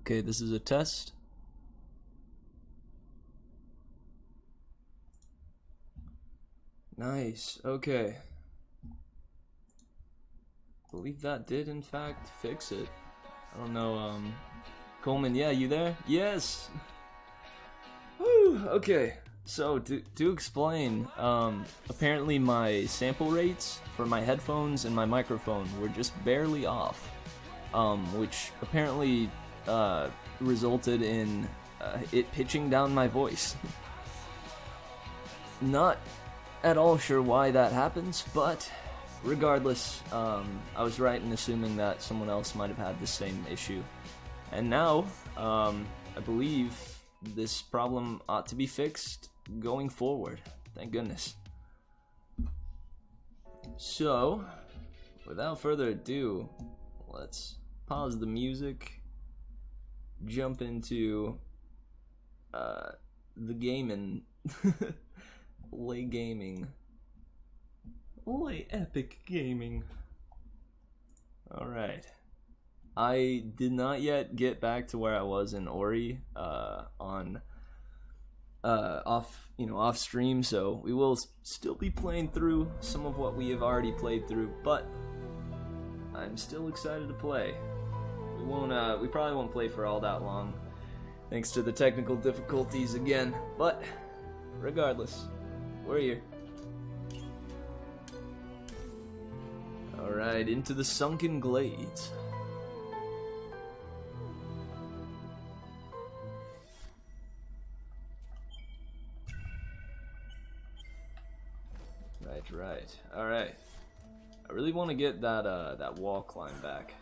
Okay, this is a test. Nice, okay. I believe that did in fact fix it. I don't know, Coleman, yeah, you there? Yes! Woo, okay. So, to explain, apparently my sample rates for my headphones and my microphone were just barely off. Which apparently, resulted in, it pitching down my voice. Not at all sure why that happens, but regardless, I was right in assuming that someone else might have had the same issue. And now, I believe this problem ought to be fixed going forward. Thank goodness. So, without further ado, let's pause the music, jump into the gaming. Lay gaming. Lay epic gaming. Alright. I did not yet get back to where I was in Ori on off stream, so we will still be playing through some of what we have already played through, but I'm still excited to play. We probably won't play for all that long, thanks to the technical difficulties again, but regardless, we're here. Alright, into the sunken glades. Right. Alright. I really want to get that wall climb back.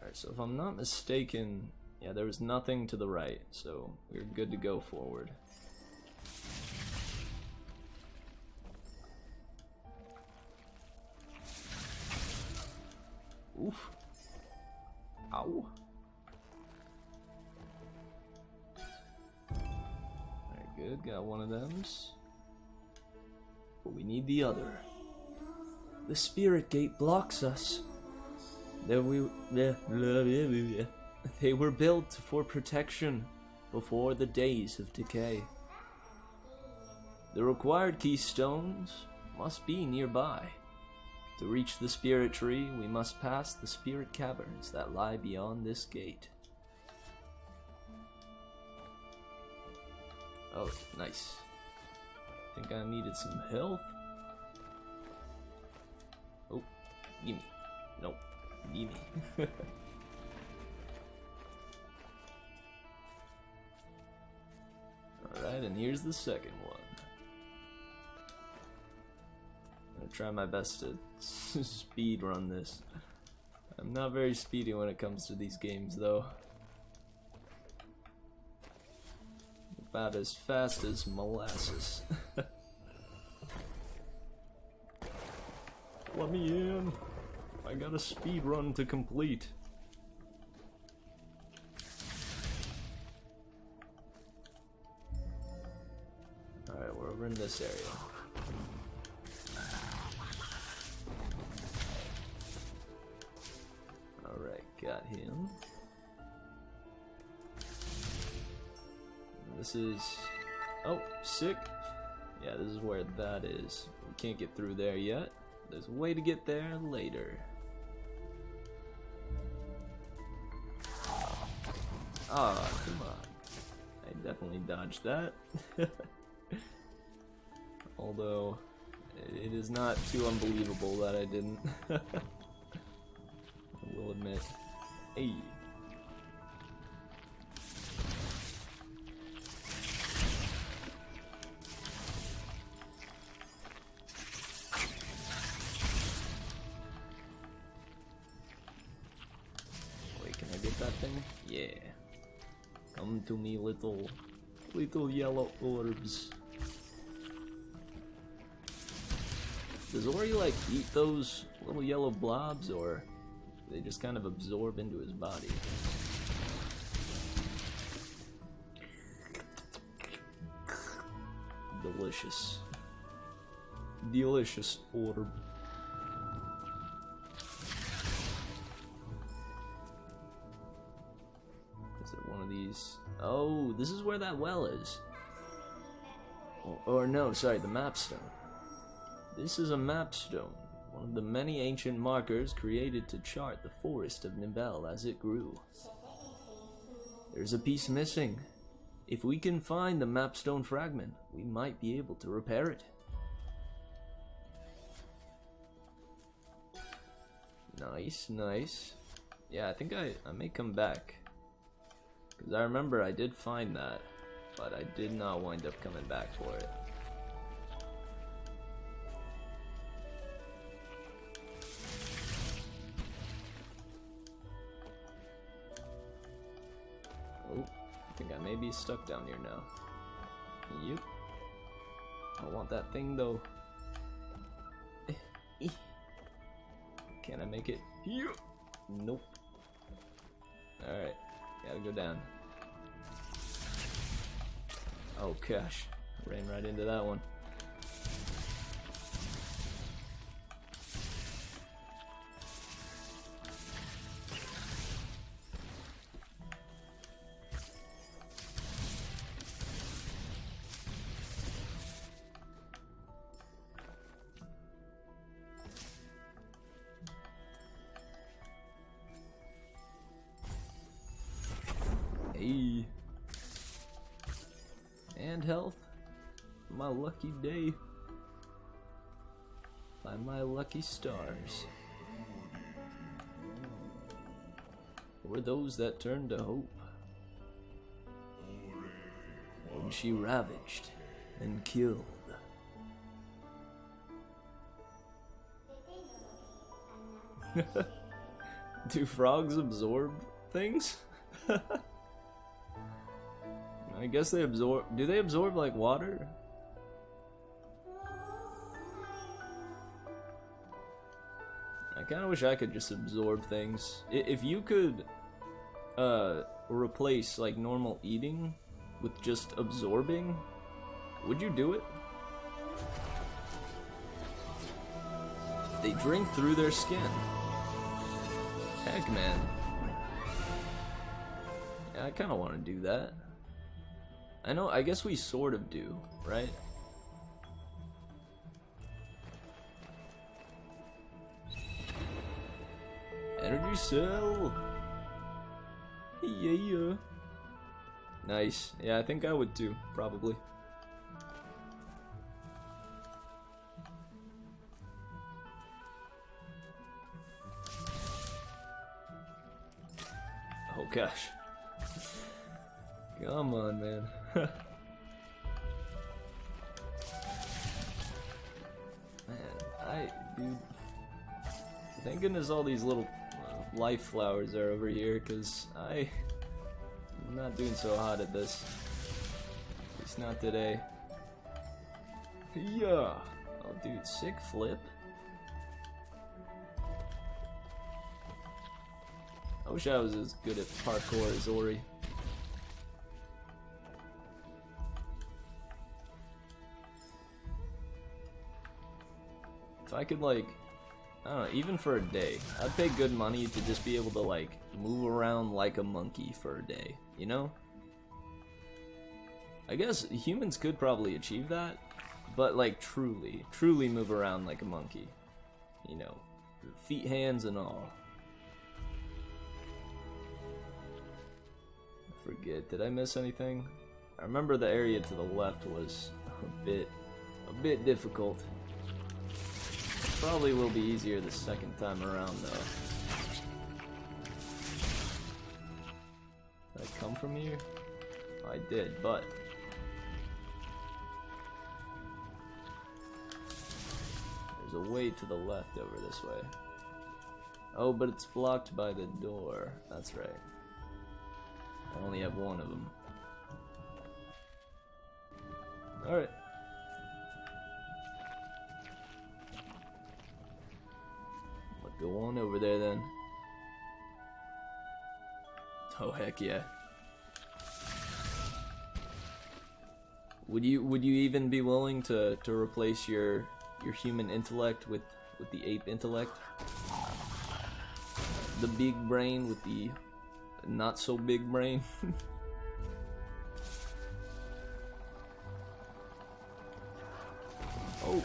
Alright, so if I'm not mistaken, yeah, there was nothing to the right, so we're good to go forward. Oof. Ow. Very good, got one of them. But we need the other. The spirit gate blocks us. They were built for protection before the days of decay. The required keystones must be nearby. To reach the spirit tree, we must pass the spirit caverns that lie beyond this gate. Oh, nice. Think I needed some health. Oh, gimme. Nope, gimme. Alright, and here's the second one. I'm gonna try my best to speed run this. I'm not very speedy when it comes to these games, though. About as fast as molasses. Let me in. I got a speed run to complete. Alright, we're over in this area. Alright, got him. This is... oh, sick. Yeah, this is where that is. We can't get through there yet. There's a way to get there later. Ah, come on. I definitely dodged that. Although, it is not too unbelievable that I didn't. I will admit. Hey. Wait, can I get that thing? Yeah. Come to me, little yellow orbs. Does Ori like eat those little yellow blobs, or do they just kind of absorb into his body? Delicious. Delicious orb. Is it one of these? Oh, this is where that well is. Or no, sorry, the mapstone. This is a mapstone, one of the many ancient markers created to chart the forest of Nibel as it grew. There's a piece missing. If we can find the mapstone fragment, we might be able to repair it. Nice, nice. Yeah, I think I may come back. Because I remember I did find that, but I did not wind up coming back for it. Oh, I think I may be stuck down here now. Yep. I want that thing though. Can I make it? Yep. Nope. Alright, gotta go down. Oh gosh, ran right into that one. Hey. And health. My lucky day. By my lucky stars. Were those that turned to hope. When she ravaged and killed. Do frogs absorb things? I guess they absorb. Do they absorb like water? I kind of wish I could just absorb things. If you could replace like normal eating with just absorbing, would you do it? They drink through their skin. Heck, man. Yeah, I kind of want to do that. I guess we sort of do, right? Energy cell! Yeah. Nice. Yeah, I think I would too, probably. Oh gosh. Come on, man. Man, dude. Thank goodness all these little life flowers are over here, because I'm not doing so hot at this. At least not today. Yeah. Oh, dude, sick flip. I wish I was as good at parkour as Ori. if I could, like, I don't know, even for a day, I'd pay good money to just be able to, like, move around like a monkey for a day, you know? I guess humans could probably achieve that, but, like, truly move around like a monkey. You know, feet, hands, and all. I forget, did I miss anything? I remember the area to the left was a bit difficult. Probably will be easier the second time around, though. Did I come from here? I did, but there's a way to the left over this way. Oh, but it's blocked by the door. That's right. I only have one of them. Alright. Let's go on over there then. Oh, heck yeah. Would you even be willing to replace your human intellect with the ape intellect? The big brain with the not so big brain? Oh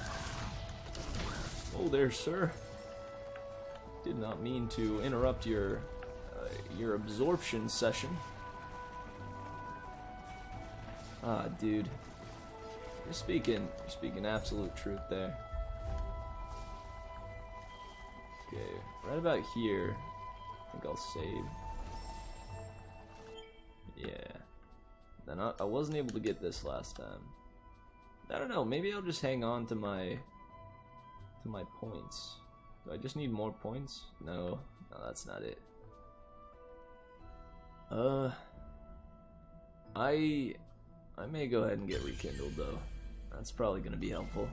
there, sir. Did not mean to interrupt your absorption session. Ah, dude. You're speaking absolute truth there. Okay, right about here, I think I'll save. Yeah. Then I wasn't able to get this last time. I don't know, maybe I'll just hang on to my points. Do I just need more points? No, that's not it. I may go ahead and get rekindled though. That's probably gonna be helpful.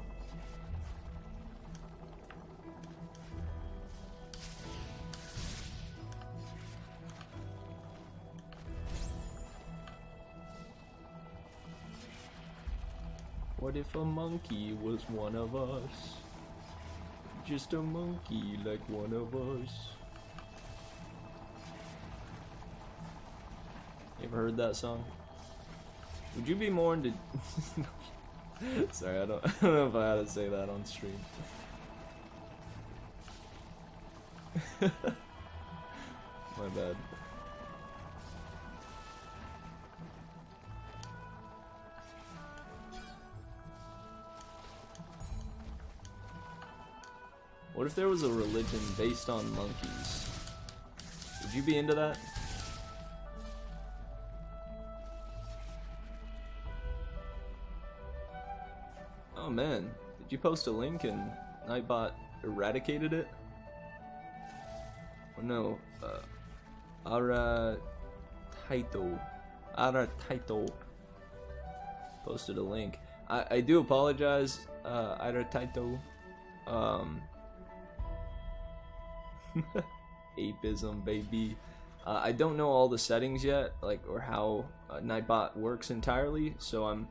What if a monkey was one of us? Just a monkey like one of us. You ever heard that song? Would you be more into... Sorry, I don't know if I had to say that on stream. My bad. What if there was a religion based on monkeys? Would you be into that? Oh man, did you post a link and Nightbot eradicated it? Oh no, Arataito posted a link. I do apologize, Arataito. Apeism, baby. I don't know all the settings yet, like, or how Nightbot works entirely, so I'm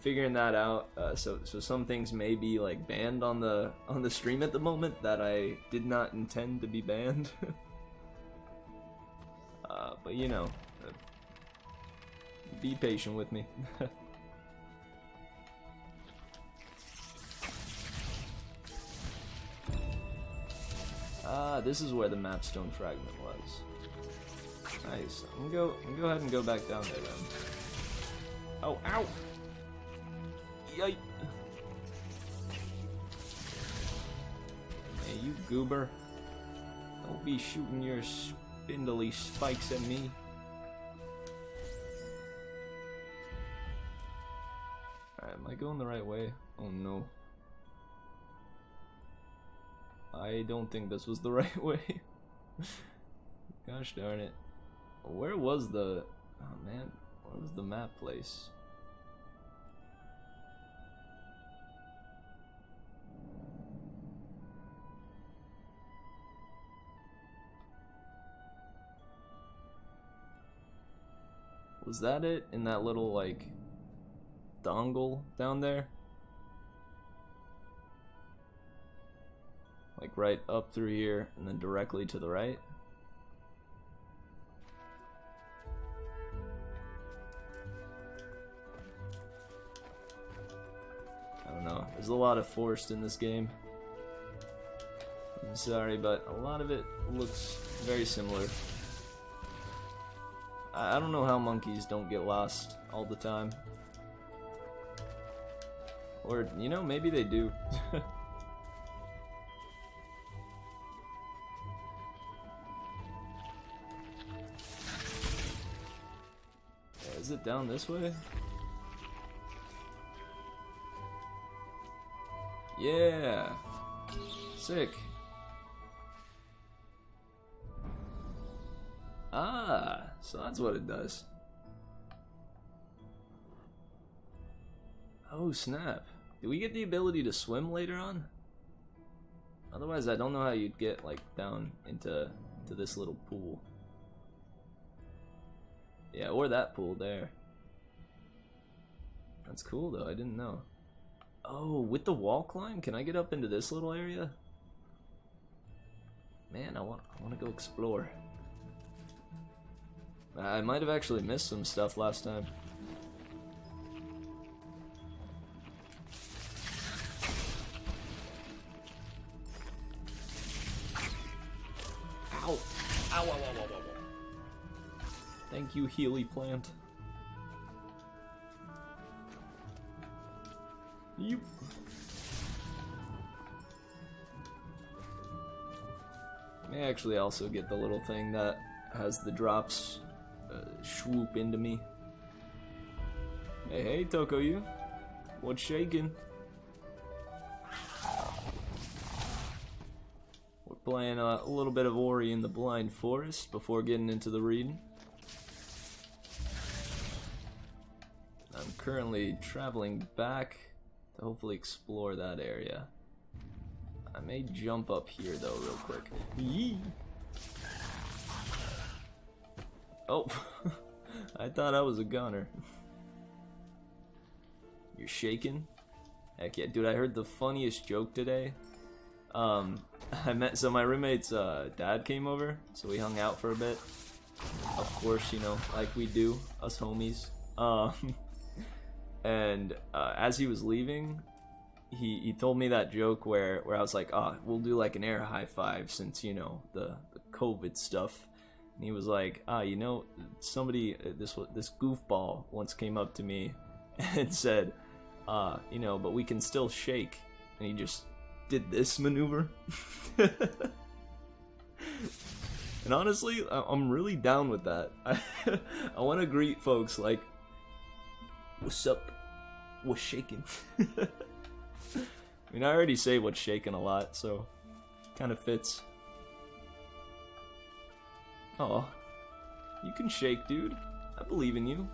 figuring that out. So some things may be like banned on the stream at the moment that I did not intend to be banned. But you know, be patient with me. This is where the mapstone fragment was. Nice. I'm gonna go ahead and go back down there then. Oh, ow! Yike! Hey, you goober. Don't be shooting your spindly spikes at me. Alright, am I going the right way? Oh no. I don't think this was the right way. Gosh darn it. Where was the... Oh man, where was the map place? Was that it? In that little, like, dongle down there? Like right up through here and then directly to the right. I don't know. There's a lot of forest in this game. I'm sorry, but a lot of it looks very similar. I don't know how monkeys don't get lost all the time. Or, you know, maybe they do. Is it down this way? Yeah! Sick. Ah, so that's what it does. Oh snap. Do we get the ability to swim later on? Otherwise I don't know how you'd get like down into this little pool. Yeah, or that pool there. That's cool though, I didn't know. Oh, with the wall climb, can I get up into this little area? Man, I want to go explore. I might have actually missed some stuff last time. Ow! Ow, ow, ow, ow, ow, ow. Thank you, Healy plant. Yep. May actually also get the little thing that has the drops swoop into me. Hey, hey, Toko, you? What's shaking? We're playing a little bit of Ori in the Blind Forest before getting into the reading. I'm currently traveling back to hopefully explore that area. I may jump up here though real quick. Yee! Oh, I thought I was a gunner. You're shaking? Heck yeah, dude, I heard the funniest joke today. So my roommate's dad came over, so we hung out for a bit. Of course, you know, like we do, us homies. And as he was leaving, he told me that joke where I was like, oh, we'll do like an air high five since, you know, the COVID stuff. And he was like, you know, somebody, this goofball once came up to me and said, you know, but we can still shake. And he just did this maneuver. And honestly, I'm really down with that. I want to greet folks like, what's up? What's shaking? I mean, I already say what's shaking a lot, so kind of fits. Oh, you can shake, dude. I believe in you.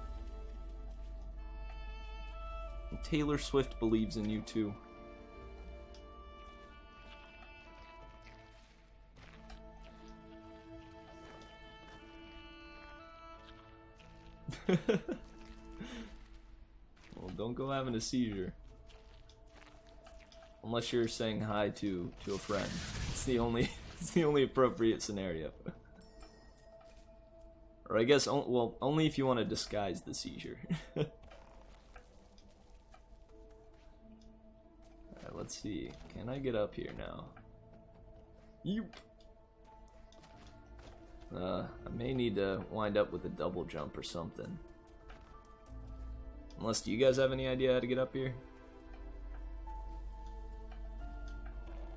And Taylor Swift believes in you, too. Well, don't go having a seizure. Unless you're saying hi to a friend. It's the only appropriate scenario. Or I guess, well, only if you want to disguise the seizure. Alright, let's see. Can I get up here now? Yep. I may need to wind up with a double jump or something. Unless, do you guys have any idea how to get up here?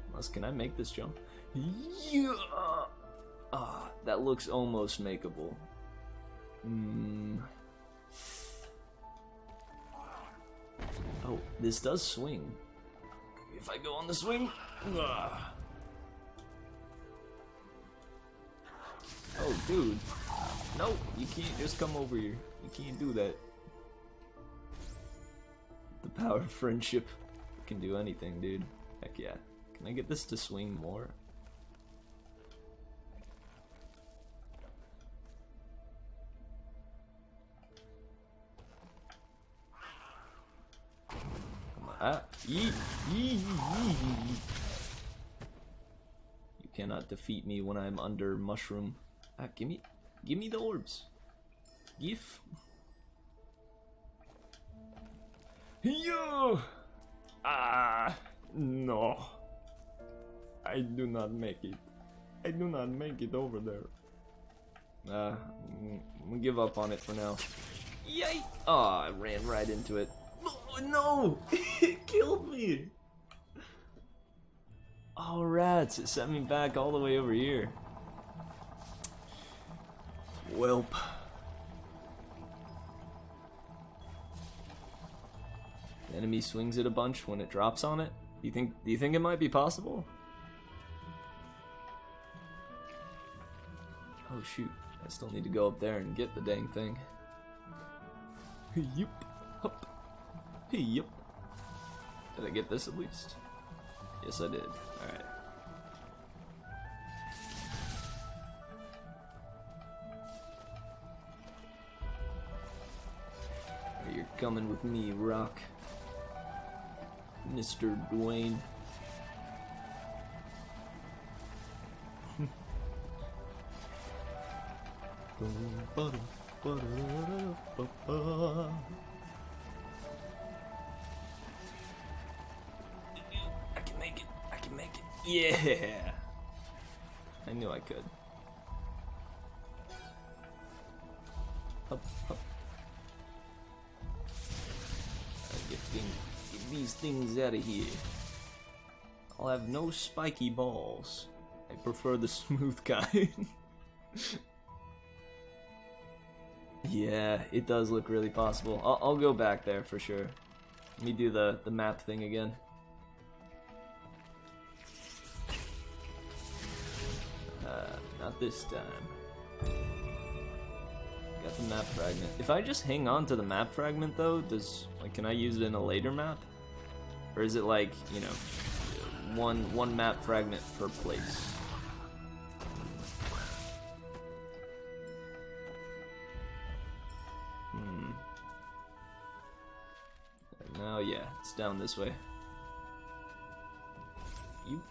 Unless, can I make this jump? Yeah! Ah, that looks almost makeable. Oh, this does swing. If I go on the swing... Oh, dude. No, you can't just come over here. You can't do that. The power of friendship can do anything, dude. Heck yeah. Can I get this to swing more? Come on. Ah. Yee. Yee. Yee. cannot defeat me when I'm under mushroom. Ah, give me the orbs. Gif. Yo! Ah, no. I do not make it. I do not make it over there. I'm gonna give up on it for now. Yay! Oh, I ran right into it. Oh, no! It killed me! Oh, rats! It sent me back all the way over here. Welp. The enemy swings it a bunch when it drops on it. Do you think it might be possible? Oh shoot, I still need to go up there and get the dang thing. Yup. Hup. Yup. Did I get this at least? Yes I did. Alright. You're coming with me, Rock. Mr. Dwayne. I can make it. I can make it. Yeah. I knew I could. Up, up. Get these things out of here. I'll have no spiky balls. I prefer the smooth kind. Yeah, it does look really possible. I'll go back there for sure. Let me do the map thing again. Not this time. Got the map fragment. If I just hang on to the map fragment though, can I use it in a later map? Or is it like, you know, one map fragment per place? Now, yeah, it's down this way. You.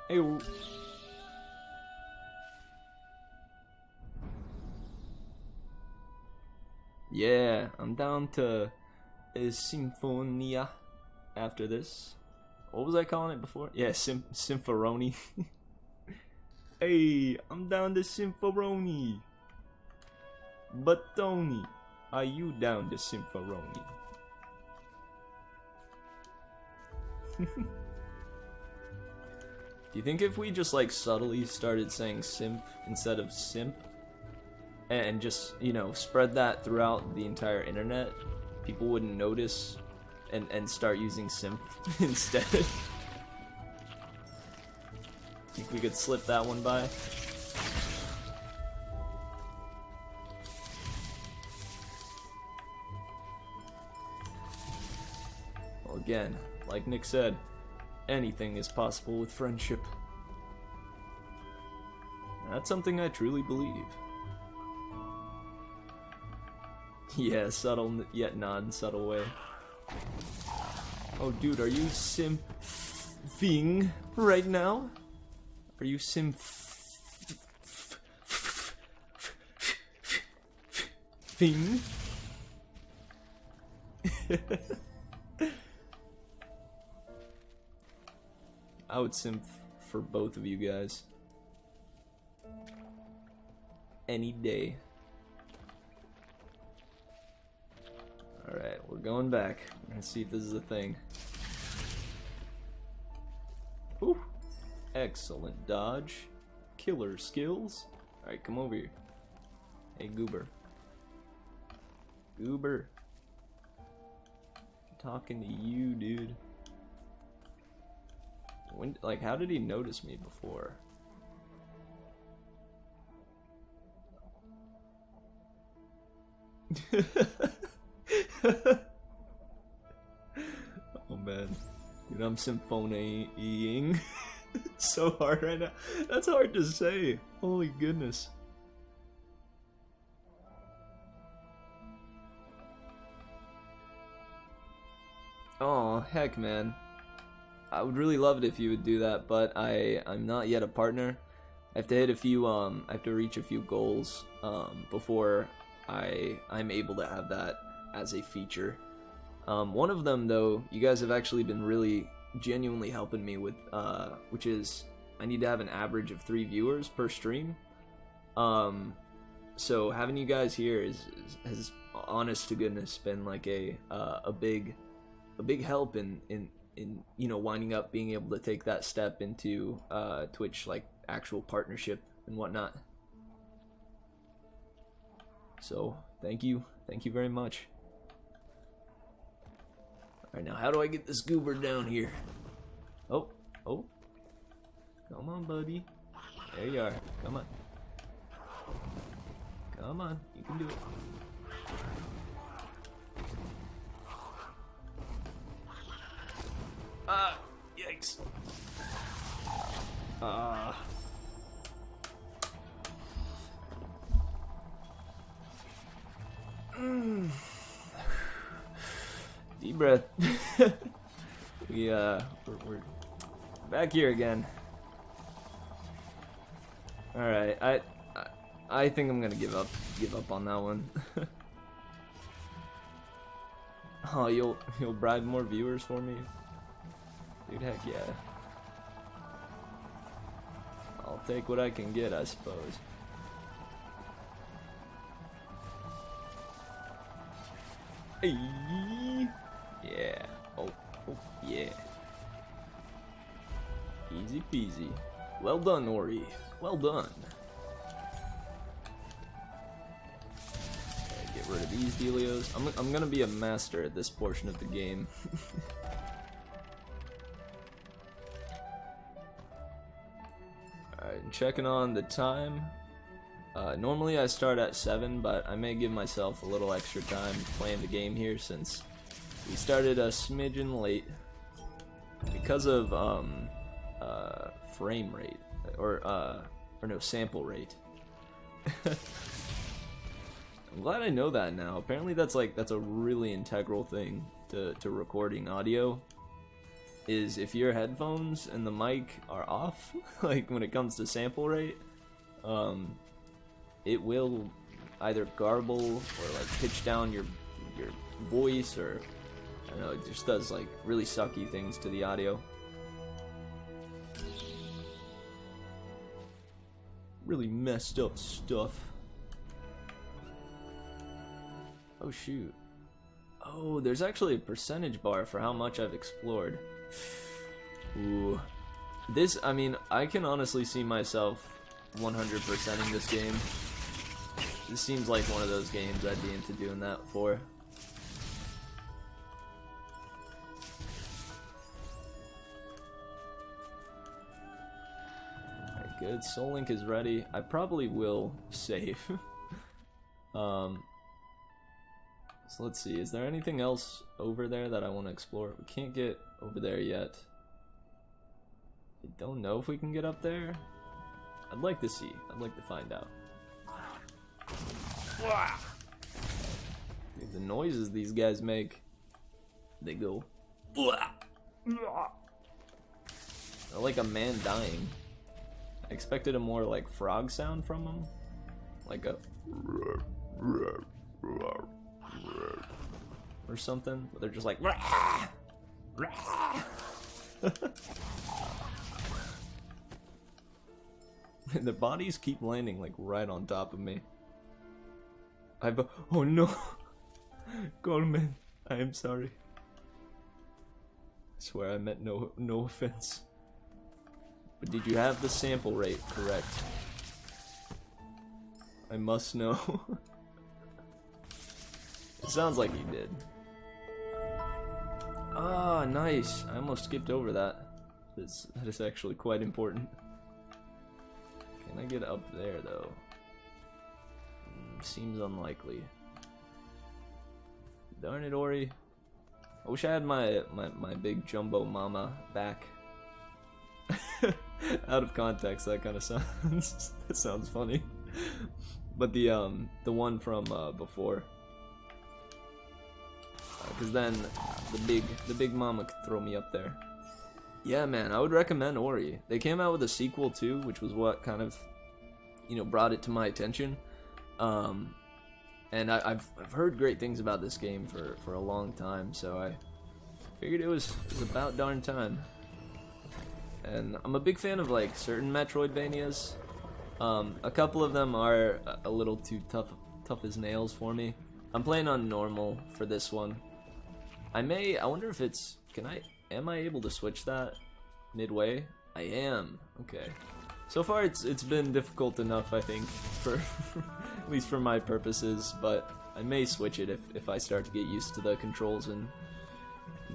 Hey. Yeah, I'm down to Symphonia after this. What was I calling it before? Yeah, Sympharoni. Hey, I'm down to Sympharoni. But Tony, are you down to Sympharoni? Do you think if we just like subtly started saying simp instead of simp and just, you know, spread that throughout the entire internet, people wouldn't notice and start using simp instead? Think we could slip that one by? Well, again, like Nick said, anything is possible with friendship. That's something I truly believe. Yeah, subtle yet non-subtle way. Oh, dude, are you simping right now? Are you simping? I would simp for both of you guys. Any day. Alright, we're going back. Let's see if this is a thing. Whew. Excellent dodge. Killer skills. Alright, come over here. Hey, Goober. Goober. I'm talking to you, dude. When, like, how did he notice me before? Oh man, dude, I'm symphonying so hard right now. That's hard to say. Holy goodness. Oh, heck, man. I would really love it if you would do that, but I'm not yet a partner. I have to hit a few, I have to reach a few goals, before I'm able to have that as a feature. One of them, though, you guys have actually been really genuinely helping me with, which is I need to have an average of 3 viewers per stream. So having you guys here has, honest to goodness, been like a big help in you know, winding up being able to take that step into Twitch, like actual partnership and whatnot. So thank you very much. Alright, now how do I get this goober down here? Oh, come on, buddy. There you are. Come on. Come on, you can do it. Yikes. Deep breath. We're back here again. All right, I think I'm gonna give up on that one. Oh, you'll bribe more viewers for me, dude? Heck yeah. I'll take what I can get, I suppose. Hey. Yeah. Oh, yeah. Easy peasy. Well done, Ori. Well done. Okay, get rid of these dealios. I'm gonna be a master at this portion of the game. Alright, I'm checking on the time. Normally I start at 7, but I may give myself a little extra time playing the game here since we started a smidgen late because of frame rate or no, sample rate. I'm glad I know that now. Apparently that's a really integral thing to recording audio, is if your headphones and the mic are off, like when it comes to sample rate, it will either garble or like pitch down your voice, or I don't know, it just does like really sucky things to the audio. Really messed up stuff. Oh shoot. Oh, there's actually a percentage bar for how much I've explored. Ooh. This, I mean, I can honestly see myself 100%ing this game. This seems like one of those games I'd be into doing that for. Alright, good. Soul Link is ready. I probably will save. So let's see, is there anything else over there that I want to explore? We can't get over there yet. I don't know if we can get up there. I'd like to see. I'd like to find out. Dude, the noises these guys make, they go they're like a man dying. I expected a more like frog sound from them, like a or something, but they're just like the bodies keep landing like right on top of me. Oh no, Coleman, I am sorry. I swear I meant no offense. But did you have the sample rate correct? I must know. It sounds like you did. Ah, nice. I almost skipped over that. That is actually quite important. Can I get up there though? Seems unlikely. Darn it, Ori. I wish I had my big jumbo mama back. Out of context, that kind of sounds that sounds funny. But the one from before. because then the big mama could throw me up there. Yeah, man, I would recommend Ori. They came out with a sequel too, which was what kind of, you know, brought it to my attention. And I've heard great things about this game for a long time, so I figured it was about darn time. And I'm a big fan of like certain Metroidvanias. A couple of them are a little too tough as nails for me. I'm playing on normal for this one. I wonder if it's, am I able to switch that midway? I am. Okay. So far it's been difficult enough, I think, for at least for my purposes, but I may switch it if I start to get used to the controls and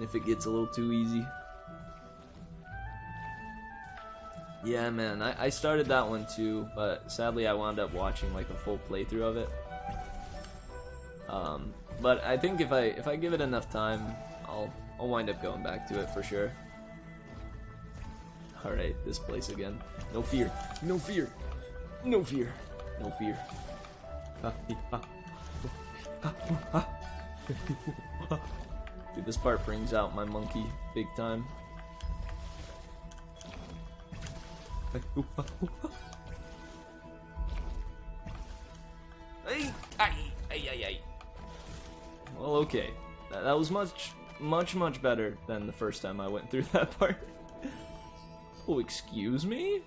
if it gets a little too easy. Yeah, man, I started that one too, but sadly I wound up watching like a full playthrough of it. But I think if I give it enough time, I'll wind up going back to it for sure. Alright, this place again. No fear. No fear. No fear. No fear. Dude, this part brings out my monkey big time. Well, okay. That was much better than the first time I went through that part. Oh, excuse me?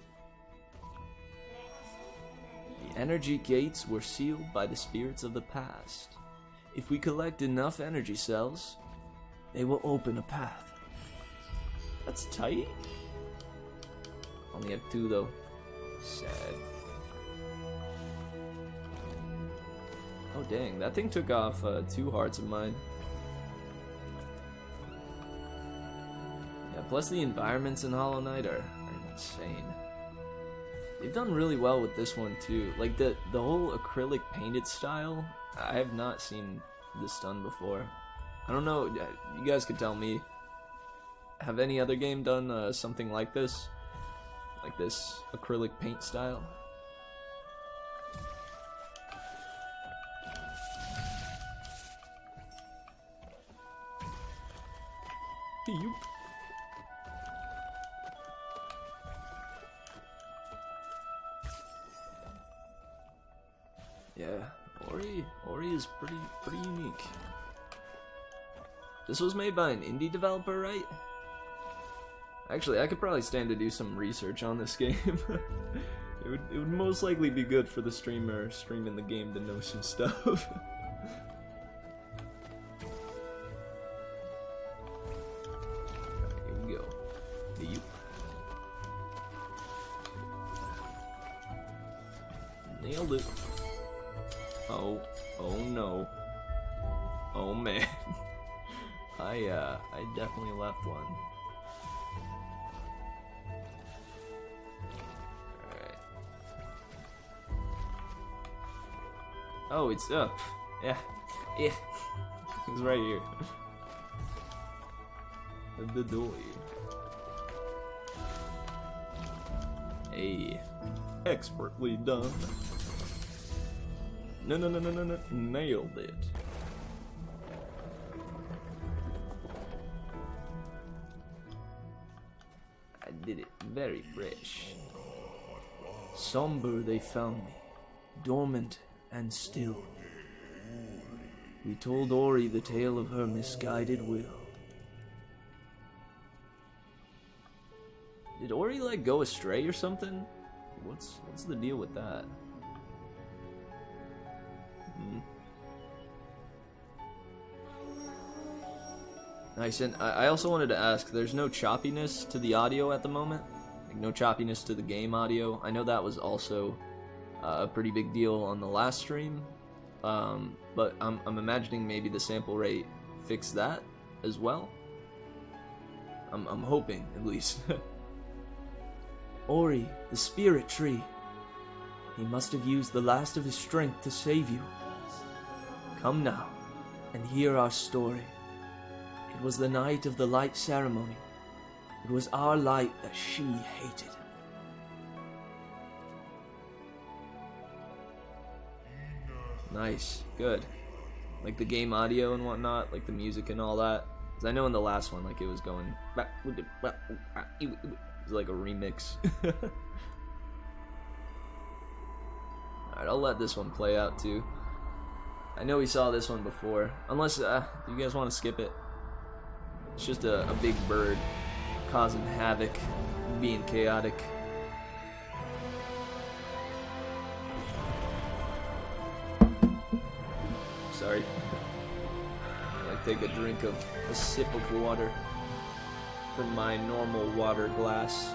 The energy gates were sealed by the spirits of the past. If we collect enough energy cells, they will open a path. That's tight. Only have 2 though. Sad. Oh dang, that thing took off 2 hearts of mine. Yeah, plus the environments in Hollow Knight are insane. They've done really well with this one too. Like the whole acrylic painted style, I have not seen this done before. I don't know, you guys could tell me. Have any other game done something like this? Like this acrylic paint style? Yoop. Yeah, Ori is pretty unique. This was made by an indie developer, right? Actually, I could probably stand to do some research on this game. it would most likely be good for the streamer streaming the game to know some stuff. Here we go. Yep. Nailed it. Oh no. Oh man. I definitely left one. Alright. Oh, it's up. Yeah. It's right here. The door. Hey. Expertly done. No. Nailed it. I did it very fresh. Somber they found me, dormant and still. We told Ori the tale of her misguided will. Did Ori like go astray or something? What's the deal with that? Nice, and I also wanted to ask, there's no choppiness to the audio at the moment? Like no choppiness to the game audio? I know that was also a pretty big deal on the last stream, but I'm imagining maybe the sample rate fixed that as well? I'm hoping, at least. Ori, the spirit tree. He must have used the last of his strength to save you. Come now, and hear our story. It was the night of the light ceremony. It was our light that she hated. Nice, good. like the game audio and whatnot, like the music and all that. Because I know in the last one, like it was going, it was like a remix. Alright, I'll let this one play out too. I know we saw this one before, unless you guys want to skip it. It's just a big bird causing havoc, being chaotic. Sorry. I take a drink of a sip of water from my normal water glass.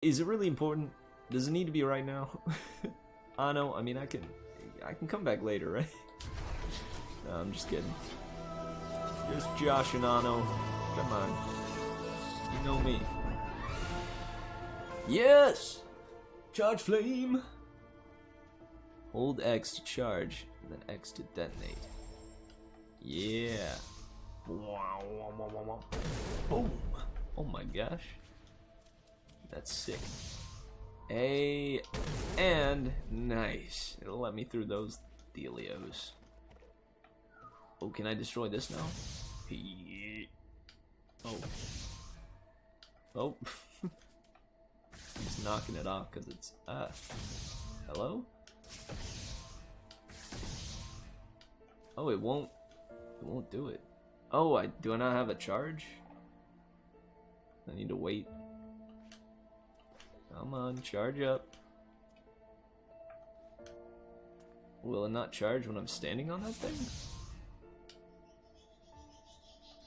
Is it really important? Does it need to be right now? No, I mean I can come back later, right? No, I'm just kidding. Just Josh and Ano. Come on. You know me. Yes! Charge flame! Hold X to charge, and then X to detonate. Yeah. Boom! Oh my gosh. That's sick. And nice. It'll let me through those dealios. Oh, can I destroy this now? Oh. Oh. Just knocking it off because it's hello? Oh, it won't do it. Oh, do I not have a charge? I need to wait. Come on, charge up. Will it not charge when I'm standing on that thing?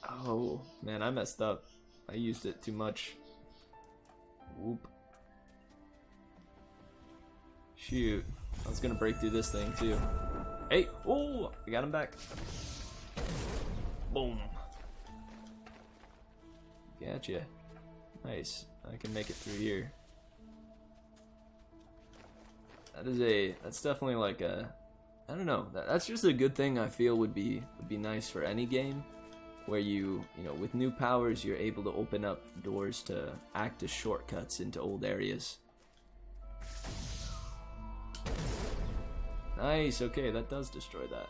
Oh, man, I messed up. I used it too much. Whoop. Shoot. I was gonna break through this thing, too. Hey! Oh! I got him back. Boom. Gotcha. Nice. I can make it through here. That's definitely like a, I don't know, that's just a good thing I feel would be nice for any game, where you know, with new powers you're able to open up doors to act as shortcuts into old areas. Nice, okay, that does destroy that.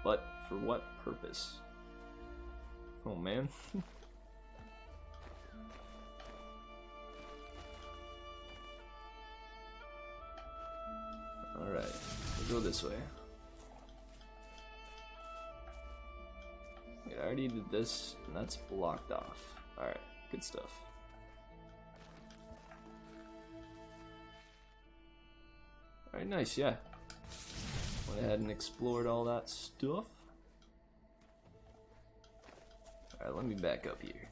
But for what purpose? Oh man. Alright, we'll go this way. Wait, I already did this, and that's blocked off. Alright, good stuff. Alright, nice, yeah. Went ahead and explored all that stuff. Alright, let me back up here.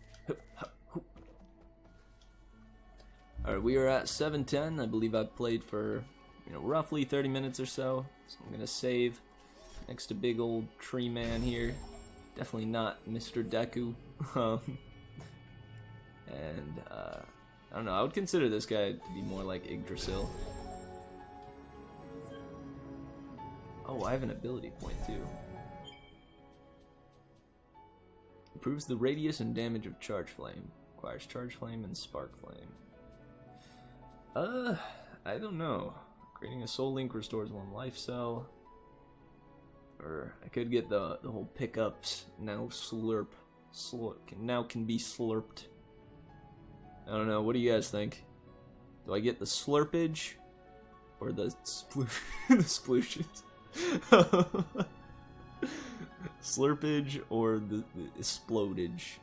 Alright, we are at 7:10. I believe I've played for, you know, roughly 30 minutes or so. So I'm gonna save next to big old tree man here. Definitely not Mr. Deku. And I don't know, I would consider this guy to be more like Yggdrasil. Oh, I have an ability point too. Improves the radius and damage of charge flame. Requires charge flame and spark flame. I don't know. Creating a soul link restores 1 life cell. Or I could get the whole pickups now now can be slurped. I don't know. What do you guys think? Do I get the slurpage or the the splooshes? Slurpage or the explodage?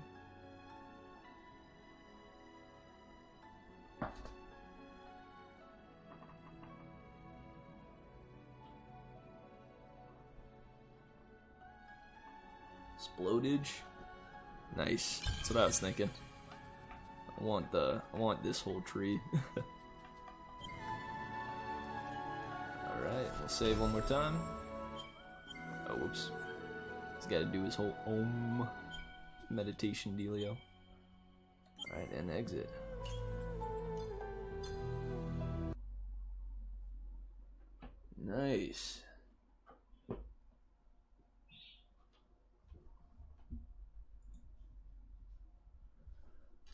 Explodage? Nice. That's what I was thinking. I want this whole tree. Alright, we'll save one more time. Oh, whoops. He's gotta do his whole Om meditation dealio. Alright, and exit. Nice.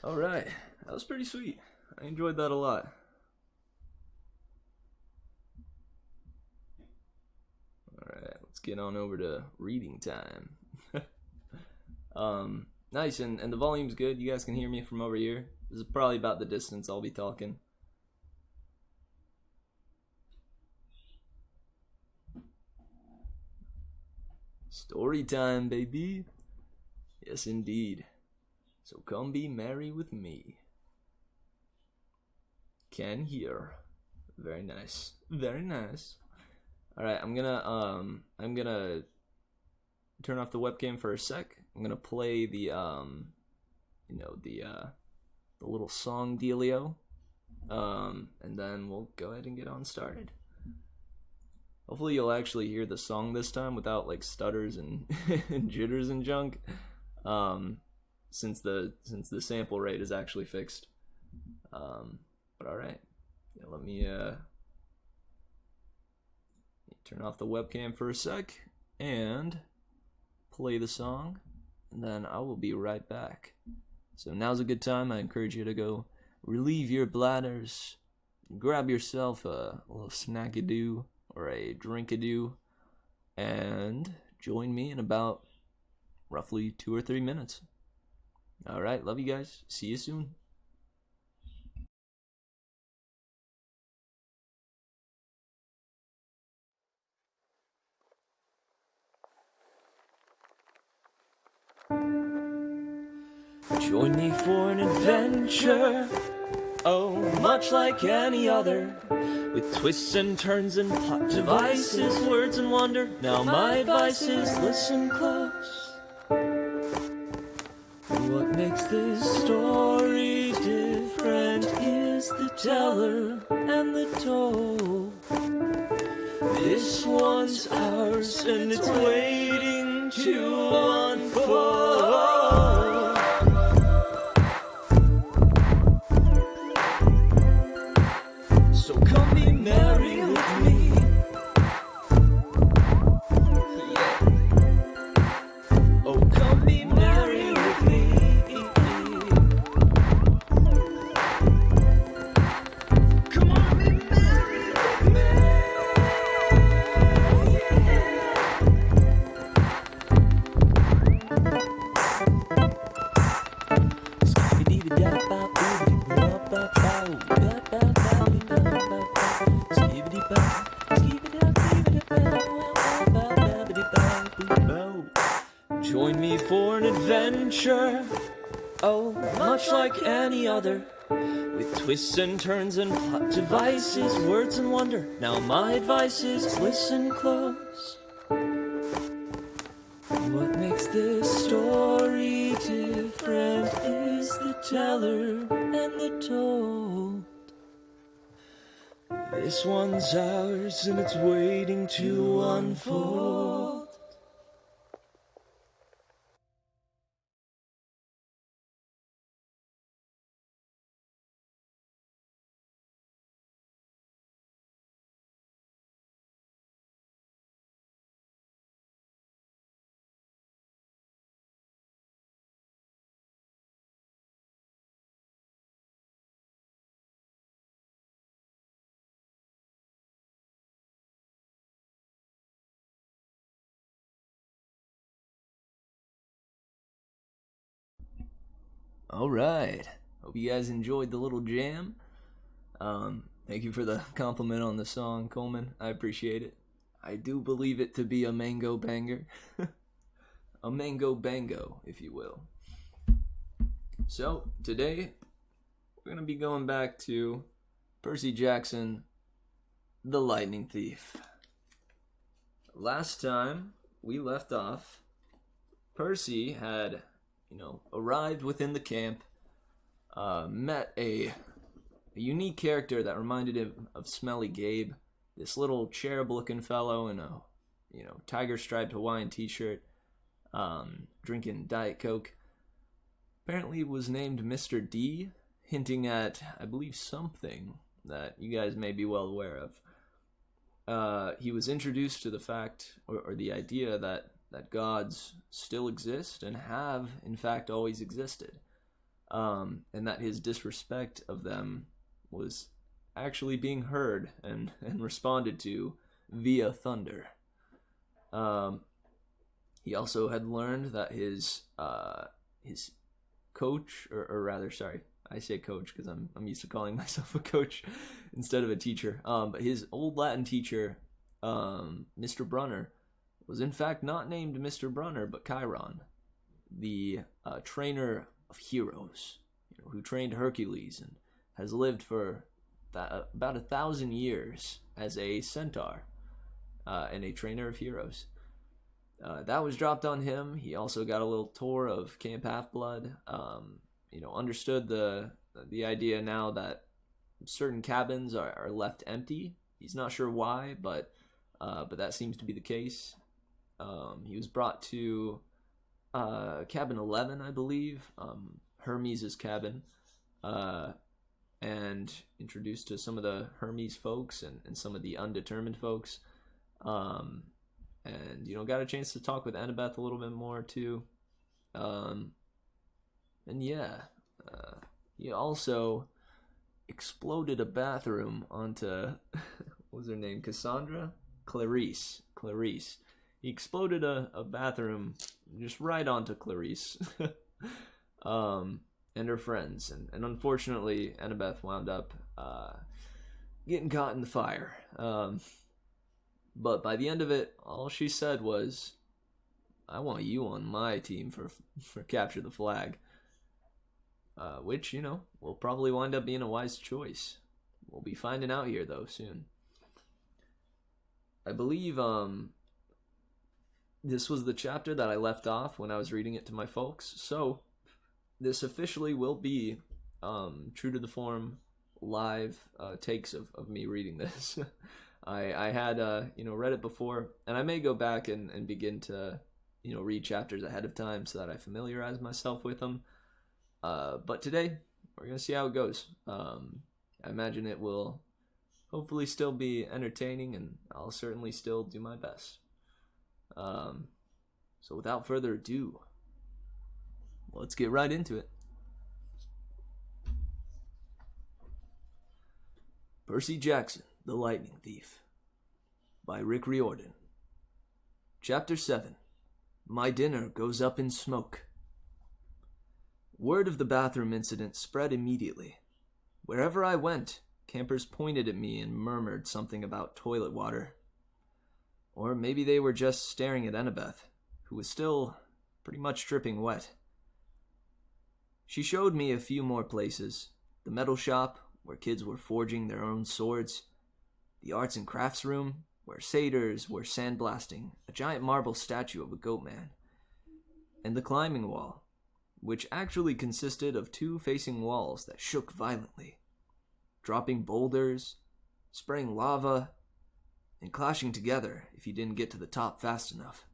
Alright, that was pretty sweet. I enjoyed that a lot. Alright, let's get on over to reading time. Nice, and the volume's good. You guys can hear me from over here. This is probably about the distance I'll be talking. Story time, baby. Yes, indeed. So come be merry with me. Can hear. Very nice. Very nice. Alright, I'm gonna turn off the webcam for a sec. I'm gonna play the you know, the little song dealio. and then we'll go ahead and get on started. Hopefully you'll actually hear the song this time without like stutters and, and jitters and junk. Since the sample rate is actually fixed. But all right, yeah, let me turn off the webcam for a sec and play the song, and then I will be right back. So now's a good time. I encourage you to go relieve your bladders, grab yourself a little snack-a-doo or a drink-a-doo, and join me in about roughly 2 or 3 minutes. All right, love you guys. See you soon. Join me for an adventure, oh, much like any other, with twists and turns and plot devices, words and wonder. Now my advice is listen close. What makes this story different is the teller and the told. This one's ours and it's waiting to unfold. So come be merry with me. Yeah. Oh, come be merry with me. Come on, be merry with me. Join me for an adventure, oh, much like any other, with twists and turns and plot devices, words and wonder. Now my advice is listen close. What makes this story different is the teller and the told. This one's ours and it's waiting to unfold. All right. Hope you guys enjoyed the little jam. Thank you for the compliment on the song, Coleman. I appreciate it. I do believe it to be a mango banger. A mango bango, if you will. So, today, we're going to be going back to Percy Jackson, the Lightning Thief. Last time we left off, Percy had, arrived within the camp, met a unique character that reminded him of Smelly Gabe, this little cherub-looking fellow in a, tiger-striped Hawaiian t-shirt, drinking Diet Coke. Apparently was named Mr. D, hinting at, I believe, something that you guys may be well aware of. He was introduced to the fact, or the idea that gods still exist and have, in fact, always existed. And that his disrespect of them was actually being heard and responded to via thunder. He also had learned that his coach, or rather, sorry, I say coach because I'm used to calling myself a coach instead of a teacher. But his old Latin teacher, Mr. Brunner, was in fact not named Mr. Brunner, but Chiron, the trainer of heroes, who trained Hercules and has lived for about 1,000 years as a centaur and a trainer of heroes. That was dropped on him. He also got a little tour of Camp Half-Blood. Understood the idea now that certain cabins are left empty. He's not sure why, but that seems to be the case. He was brought to cabin 11, I believe, Hermes' cabin, and introduced to some of the Hermes folks and some of the undetermined folks. And, got a chance to talk with Annabeth a little bit more, too. And yeah, he also exploded a bathroom onto, what was her name, Cassandra? Clarice. He exploded a bathroom just right onto Clarice. And her friends. And unfortunately, Annabeth wound up getting caught in the fire. But by the end of it, all she said was, I want you on my team for Capture the Flag. Which, will probably wind up being a wise choice. We'll be finding out here, though, soon. I believe this was the chapter that I left off when I was reading it to my folks. So, this officially will be true to the form live takes of me reading this. I had read it before, and I may go back and begin to read chapters ahead of time so that I familiarize myself with them. But today we're gonna see how it goes. I imagine it will hopefully still be entertaining, and I'll certainly still do my best. So without further ado, let's get right into it. Percy Jackson, the Lightning Thief, by Rick Riordan. Chapter 7. My dinner goes up in smoke. Word of the bathroom incident spread immediately. Wherever I went, campers pointed at me and murmured something about toilet water. Or maybe they were just staring at Annabeth, who was still pretty much dripping wet. She showed me a few more places. The metal shop, where kids were forging their own swords. The arts and crafts room, where satyrs were sandblasting a giant marble statue of a goat man. And the climbing wall, which actually consisted of two facing walls that shook violently, dropping boulders, spraying lava, and clashing together if you didn't get to the top fast enough.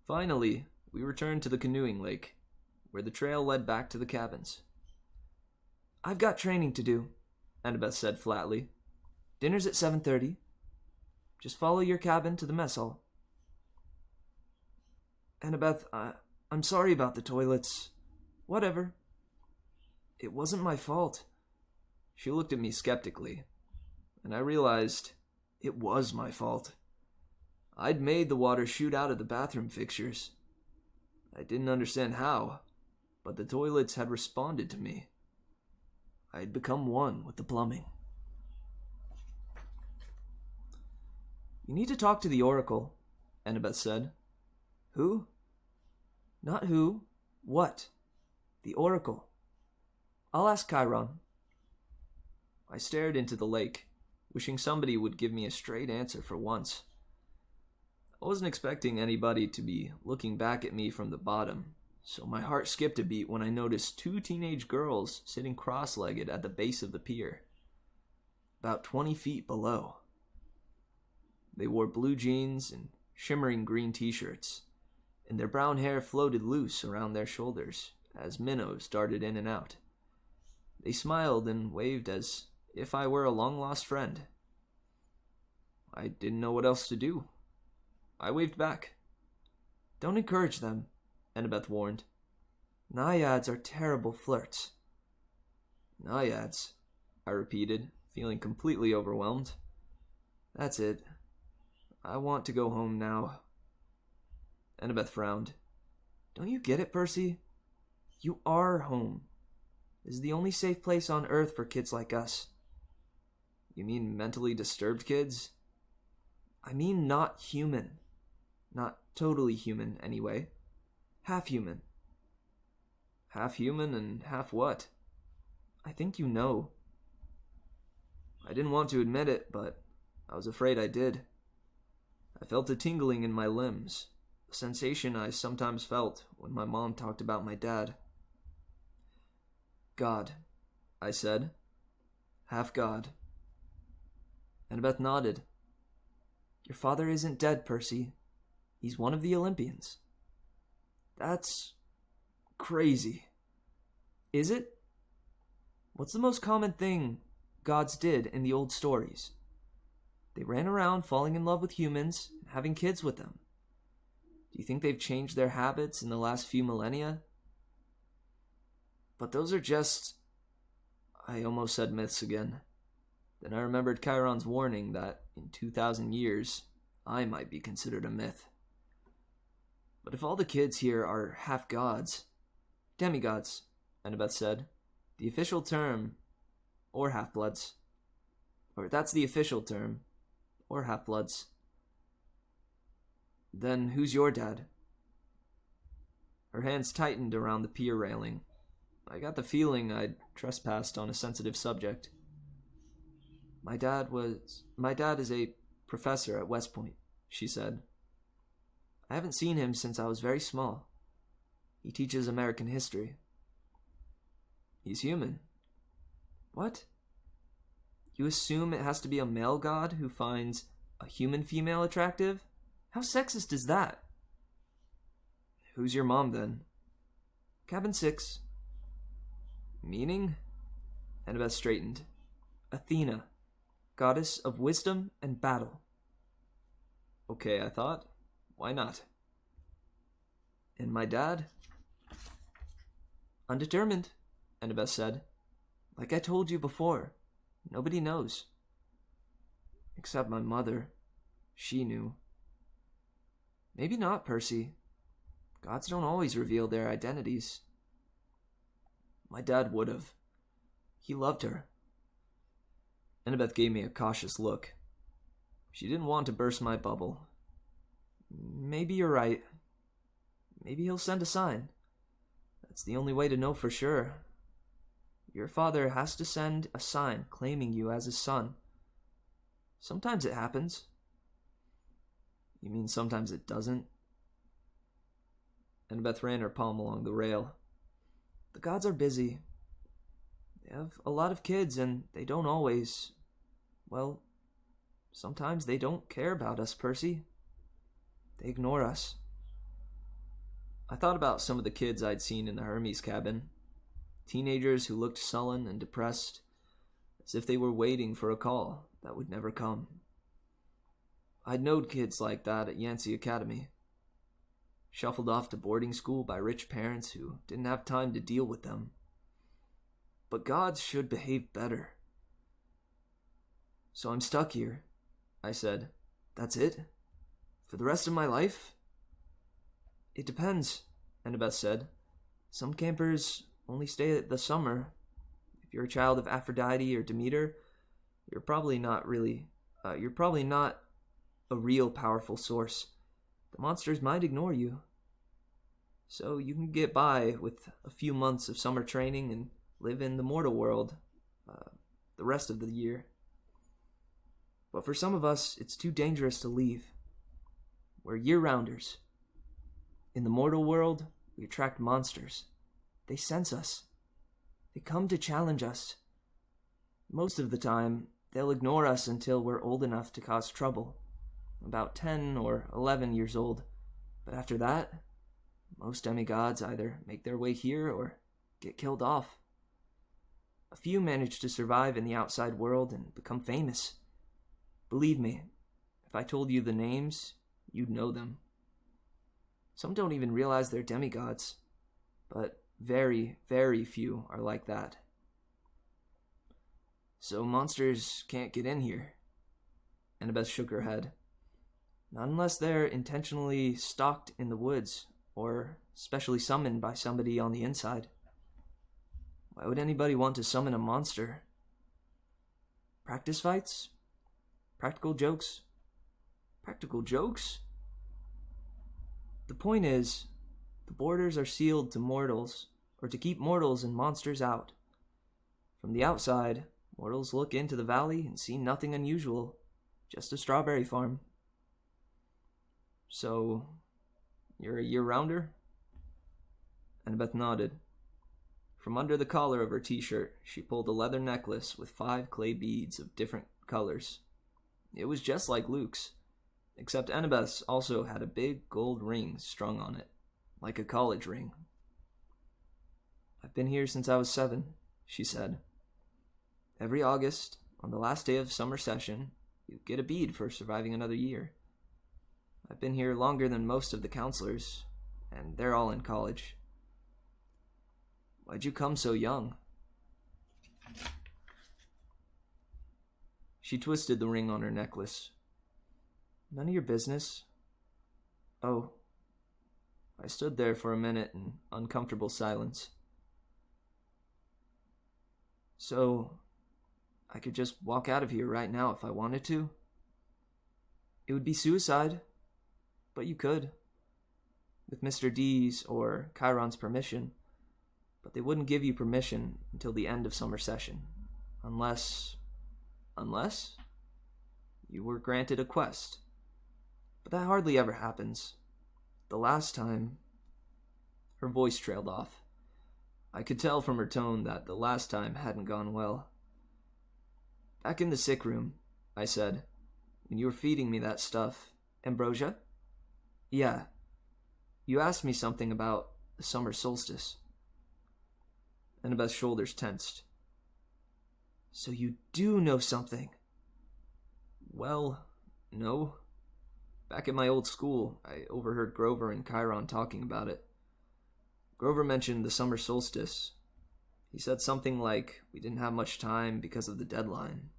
Finally, we returned to the canoeing lake, where the trail led back to the cabins. I've got training to do, Annabeth said flatly. Dinner's at 7:30. Just follow your cabin to the mess hall. Annabeth, I'm sorry about the toilets. Whatever. It wasn't my fault. She looked at me skeptically, and I realized it was my fault. I'd made the water shoot out of the bathroom fixtures. I didn't understand how, but the toilets had responded to me. I had become one with the plumbing. You need to talk to the Oracle, Annabeth said. Who? Not who. What? The Oracle. I'll ask Chiron. I stared into the lake, wishing somebody would give me a straight answer for once. I wasn't expecting anybody to be looking back at me from the bottom, so my heart skipped a beat when I noticed two teenage girls sitting cross-legged at the base of the pier, about 20 feet below. They wore blue jeans and shimmering green t-shirts, and their brown hair floated loose around their shoulders as minnows darted in and out. They smiled and waved as if I were a long-lost friend. I didn't know what else to do. I waved back. Don't encourage them, Annabeth warned. Naiads are terrible flirts. Naiads, I repeated, feeling completely overwhelmed. That's it. I want to go home now. Annabeth frowned. Don't you get it, Percy? You are home. This is the only safe place on Earth for kids like us. You mean mentally disturbed kids? I mean not human. Not totally human, anyway. Half human. Half human and half what? I think you know. I didn't want to admit it, but I was afraid I did. I felt a tingling in my limbs, a sensation I sometimes felt when my mom talked about my dad. God, I said. half god. Annabeth nodded. Your father isn't dead, Percy. He's one of the Olympians. That's crazy. Is it? What's the most common thing gods did in the old stories? They ran around falling in love with humans and having kids with them. Do you think they've changed their habits in the last few millennia? But those are just... I almost said myths again. Then I remembered Chiron's warning that in 2,000 years, I might be considered a myth. But if all the kids here are half gods... Demigods, Annabeth said. The official term, or half-bloods. Or that's the official term, or half-bloods. Then who's your dad? Her hands tightened around the pier railing. I got the feeling I'd trespassed on a sensitive subject. My dad is a professor at West Point, she said. I haven't seen him since I was very small. He teaches American history. He's human. What? You assume it has to be a male god who finds a human female attractive? How sexist is that? Who's your mom, then? Cabin 6. Meaning? Annabeth straightened. Athena, goddess of wisdom and battle. Okay, I thought. Why not? And my dad? Undetermined, Annabeth said. Like I told you before, nobody knows. Except my mother. She knew. Maybe not, Percy. Gods don't always reveal their identities. My dad would have. He loved her. Annabeth gave me a cautious look. She didn't want to burst my bubble. Maybe you're right. Maybe he'll send a sign. That's the only way to know for sure. Your father has to send a sign claiming you as his son. Sometimes it happens. You mean sometimes it doesn't? Annabeth ran her palm along the rail. The gods are busy. They have a lot of kids and they don't always... Well, sometimes they don't care about us, Percy. They ignore us. I thought about some of the kids I'd seen in the Hermes cabin. Teenagers who looked sullen and depressed, as if they were waiting for a call that would never come. I'd known kids like that at Yancey Academy. Shuffled off to boarding school by rich parents who didn't have time to deal with them. But gods should behave better. So I'm stuck here, I said. That's it? For the rest of my life? It depends, Annabeth said. Some campers only stay the summer. If you're a child of Aphrodite or Demeter, you're probably not a real powerful source. The monsters might ignore you. So you can get by with a few months of summer training and live in the mortal world the rest of the year. But for some of us, it's too dangerous to leave. We're year-rounders. In the mortal world, we attract monsters. They sense us. They come to challenge us. Most of the time, they'll ignore us until we're old enough to cause trouble. About 10 or 11 years old. But after that, most demigods either make their way here or get killed off. A few manage to survive in the outside world and become famous. Believe me, if I told you the names, you'd know them. Some don't even realize they're demigods, but very, very few are like that. So monsters can't get in here. Annabeth shook her head. Not unless they're intentionally stalked in the woods, or specially summoned by somebody on the inside. Why would anybody want to summon a monster? Practice fights? Practical jokes? Practical jokes? The point is, the borders are sealed to mortals, or to keep mortals and monsters out. From the outside, mortals look into the valley and see nothing unusual, just a strawberry farm. So, you're a year-rounder? Annabeth nodded. From under the collar of her t-shirt, she pulled a leather necklace with 5 clay beads of different colors. It was just like Luke's, except Annabeth's also had a big gold ring strung on it, like a college ring. "I've been here since I was 7, she said. "Every August, on the last day of summer session, you get a bead for surviving another year. I've been here longer than most of the counselors, and they're all in college." "Why'd you come so young?" She twisted the ring on her necklace. "None of your business." "Oh." I stood there for a minute in uncomfortable silence. "So, I could just walk out of here right now if I wanted to?" "It would be suicide, but you could. With Mr. D's or Chiron's permission. But they wouldn't give you permission until the end of summer session. Unless you were granted a quest. But that hardly ever happens. The last time..." Her voice trailed off. I could tell from her tone that the last time hadn't gone well. "Back in the sick room," I said, "when you were feeding me that stuff. Ambrosia?" "Yeah. You asked me something about the summer solstice." Annabeth's shoulders tensed. "So you do know something?" "Well, no. Back at my old school, I overheard Grover and Chiron talking about it. Grover mentioned the summer solstice. He said something like we didn't have much time because of the deadline.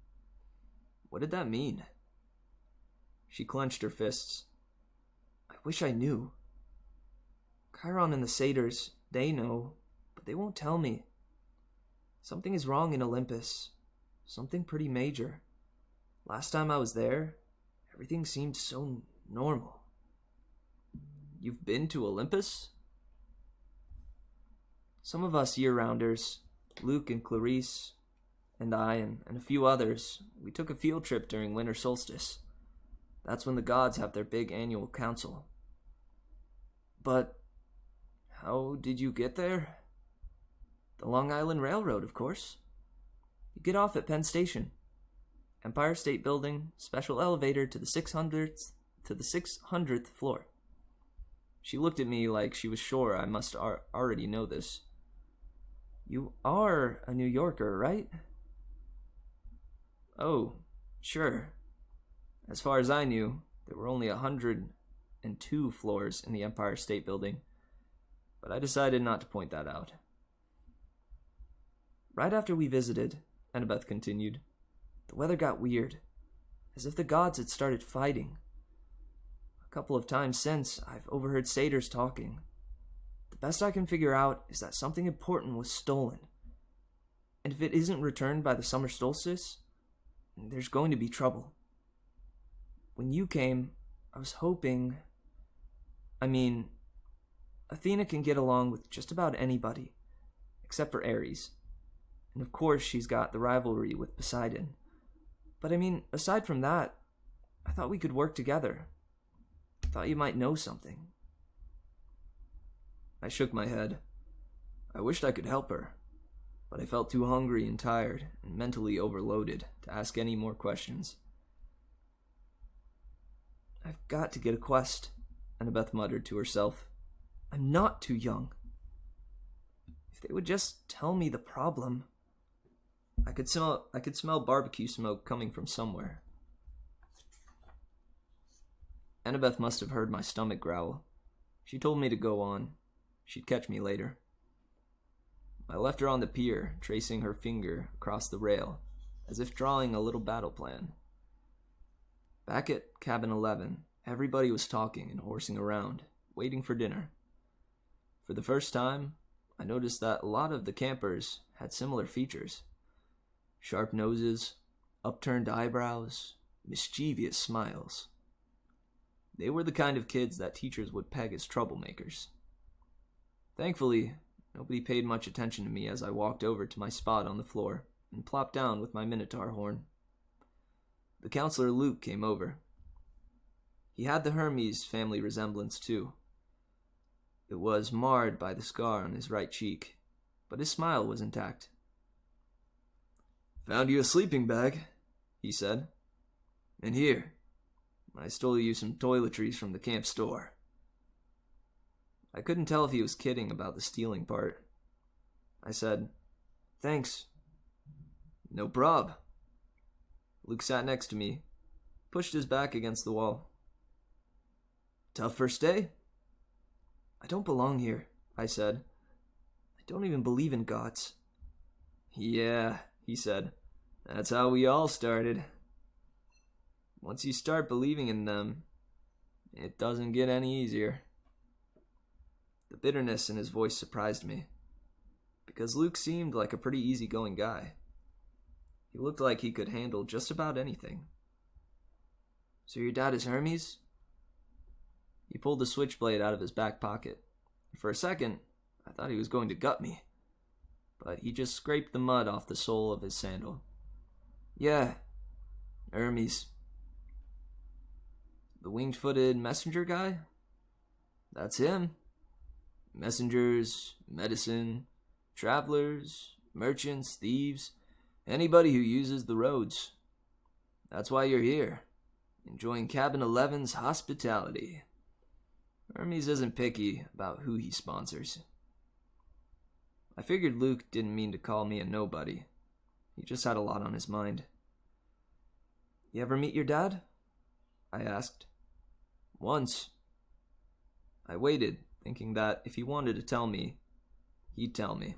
What did that mean?" She clenched her fists. "I wish I knew. Chiron and the satyrs, they know, but they won't tell me. Something is wrong in Olympus. Something pretty major. Last time I was there, everything seemed so normal." "You've been to Olympus?" "Some of us year-rounders, Luke and Clarice, and I, and a few others, we took a field trip during winter solstice. That's when the gods have their big annual council." "But how did you get there?" "The Long Island Railroad, of course. You get off at Penn Station. Empire State Building, special elevator to the 600th floor." She looked at me like she was sure I must already know this. "You are a New Yorker, right?" "Oh, sure. As far as I knew, there were only 102 floors in the Empire State Building, but I decided not to point that out." "Right after we visited," Annabeth continued, "the weather got weird, as if the gods had started fighting. A couple of times since, I've overheard satyrs talking. The best I can figure out is that something important was stolen. And if it isn't returned by the summer solstice, there's going to be trouble. When you came, I was hoping... Athena can get along with just about anybody, except for Ares. And of course she's got the rivalry with Poseidon. But aside from that, I thought we could work together. I thought you might know something." I shook my head. I wished I could help her, but I felt too hungry and tired and mentally overloaded to ask any more questions. "I've got to get a quest," Annabeth muttered to herself. "I'm not too young. If they would just tell me the problem..." I could smell barbecue smoke coming from somewhere. Annabeth must have heard my stomach growl. She told me to go on. She'd catch me later. I left her on the pier, tracing her finger across the rail, as if drawing a little battle plan. Back at Cabin 11, everybody was talking and horsing around, waiting for dinner. For the first time, I noticed that a lot of the campers had similar features. Sharp noses, upturned eyebrows, mischievous smiles. They were the kind of kids that teachers would peg as troublemakers. Thankfully, nobody paid much attention to me as I walked over to my spot on the floor and plopped down with my minotaur horn. The counselor Luke came over. He had the Hermes family resemblance too. It was marred by the scar on his right cheek, but his smile was intact. "Found you a sleeping bag," he said. "And here, I stole you some toiletries from the camp store." I couldn't tell if he was kidding about the stealing part. I said, "Thanks." "No prob." Luke sat next to me, pushed his back against the wall. "Tough first day?" "I don't belong here," I said. "I don't even believe in gods." "Yeah," he said. "That's how we all started. Once you start believing in them, it doesn't get any easier." The bitterness in his voice surprised me, because Luke seemed like a pretty easygoing guy. He looked like he could handle just about anything. "So your dad is Hermes?" He pulled the switchblade out of his back pocket. For a second, I thought he was going to gut me, but he just scraped the mud off the sole of his sandal. "Yeah, Hermes." "The winged-footed messenger guy?" "That's him. Messengers, medicine, travelers, merchants, thieves, anybody who uses the roads. That's why you're here, enjoying Cabin 11's hospitality. Hermes isn't picky about who he sponsors." I figured Luke didn't mean to call me a nobody. He just had a lot on his mind. "You ever meet your dad?" I asked. "Once." I waited, thinking that if he wanted to tell me, he'd tell me.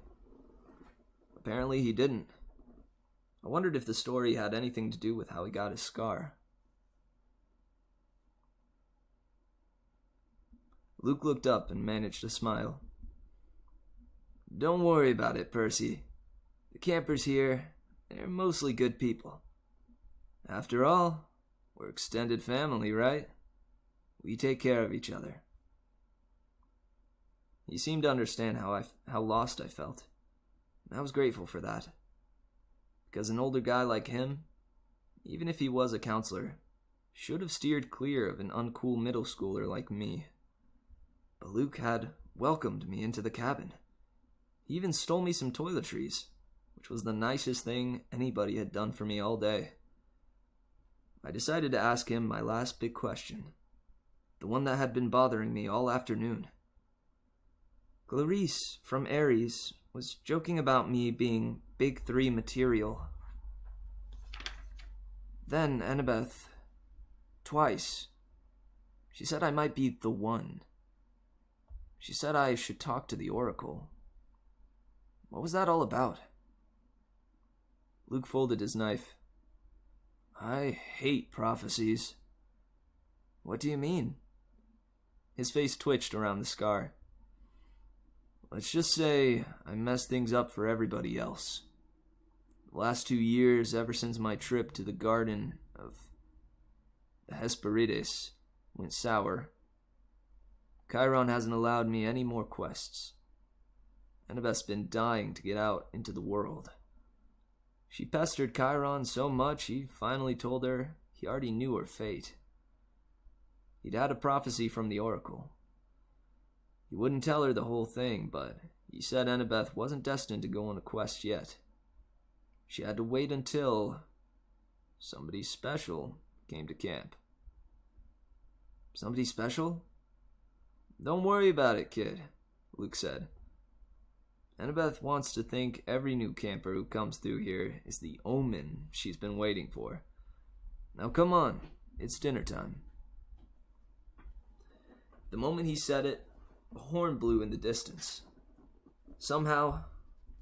Apparently he didn't. I wondered if the story had anything to do with how he got his scar. Luke looked up and managed a smile. "Don't worry about it, Percy. The campers here, they're mostly good people. After all, we're extended family, right? We take care of each other." He seemed to understand how lost I felt, and I was grateful for that. Because an older guy like him, even if he was a counselor, should have steered clear of an uncool middle schooler like me. But Luke had welcomed me into the cabin. He even stole me some toiletries, which was the nicest thing anybody had done for me all day. I decided to ask him my last big question, the one that had been bothering me all afternoon. Clarice from Ares was joking about me being Big 3 material. Then Annabeth, twice, she said I might be the one. She said I should talk to the Oracle. What was that all about? Luke folded his knife. "I hate prophecies." "What do you mean?" His face twitched around the scar. "Let's just say I messed things up for everybody else. The last 2 years, ever since my trip to the Garden of the Hesperides went sour, Chiron hasn't allowed me any more quests. Annabeth's been dying to get out into the world. She pestered Chiron so much he finally told her he already knew her fate. He'd had a prophecy from the Oracle. He wouldn't tell her the whole thing, but he said Annabeth wasn't destined to go on a quest yet. She had to wait until somebody special came to camp." "Somebody special?" "Don't worry about it, kid," Luke said. "Annabeth wants to think every new camper who comes through here is the omen she's been waiting for. Now come on, it's dinner time." The moment he said it, a horn blew in the distance. Somehow,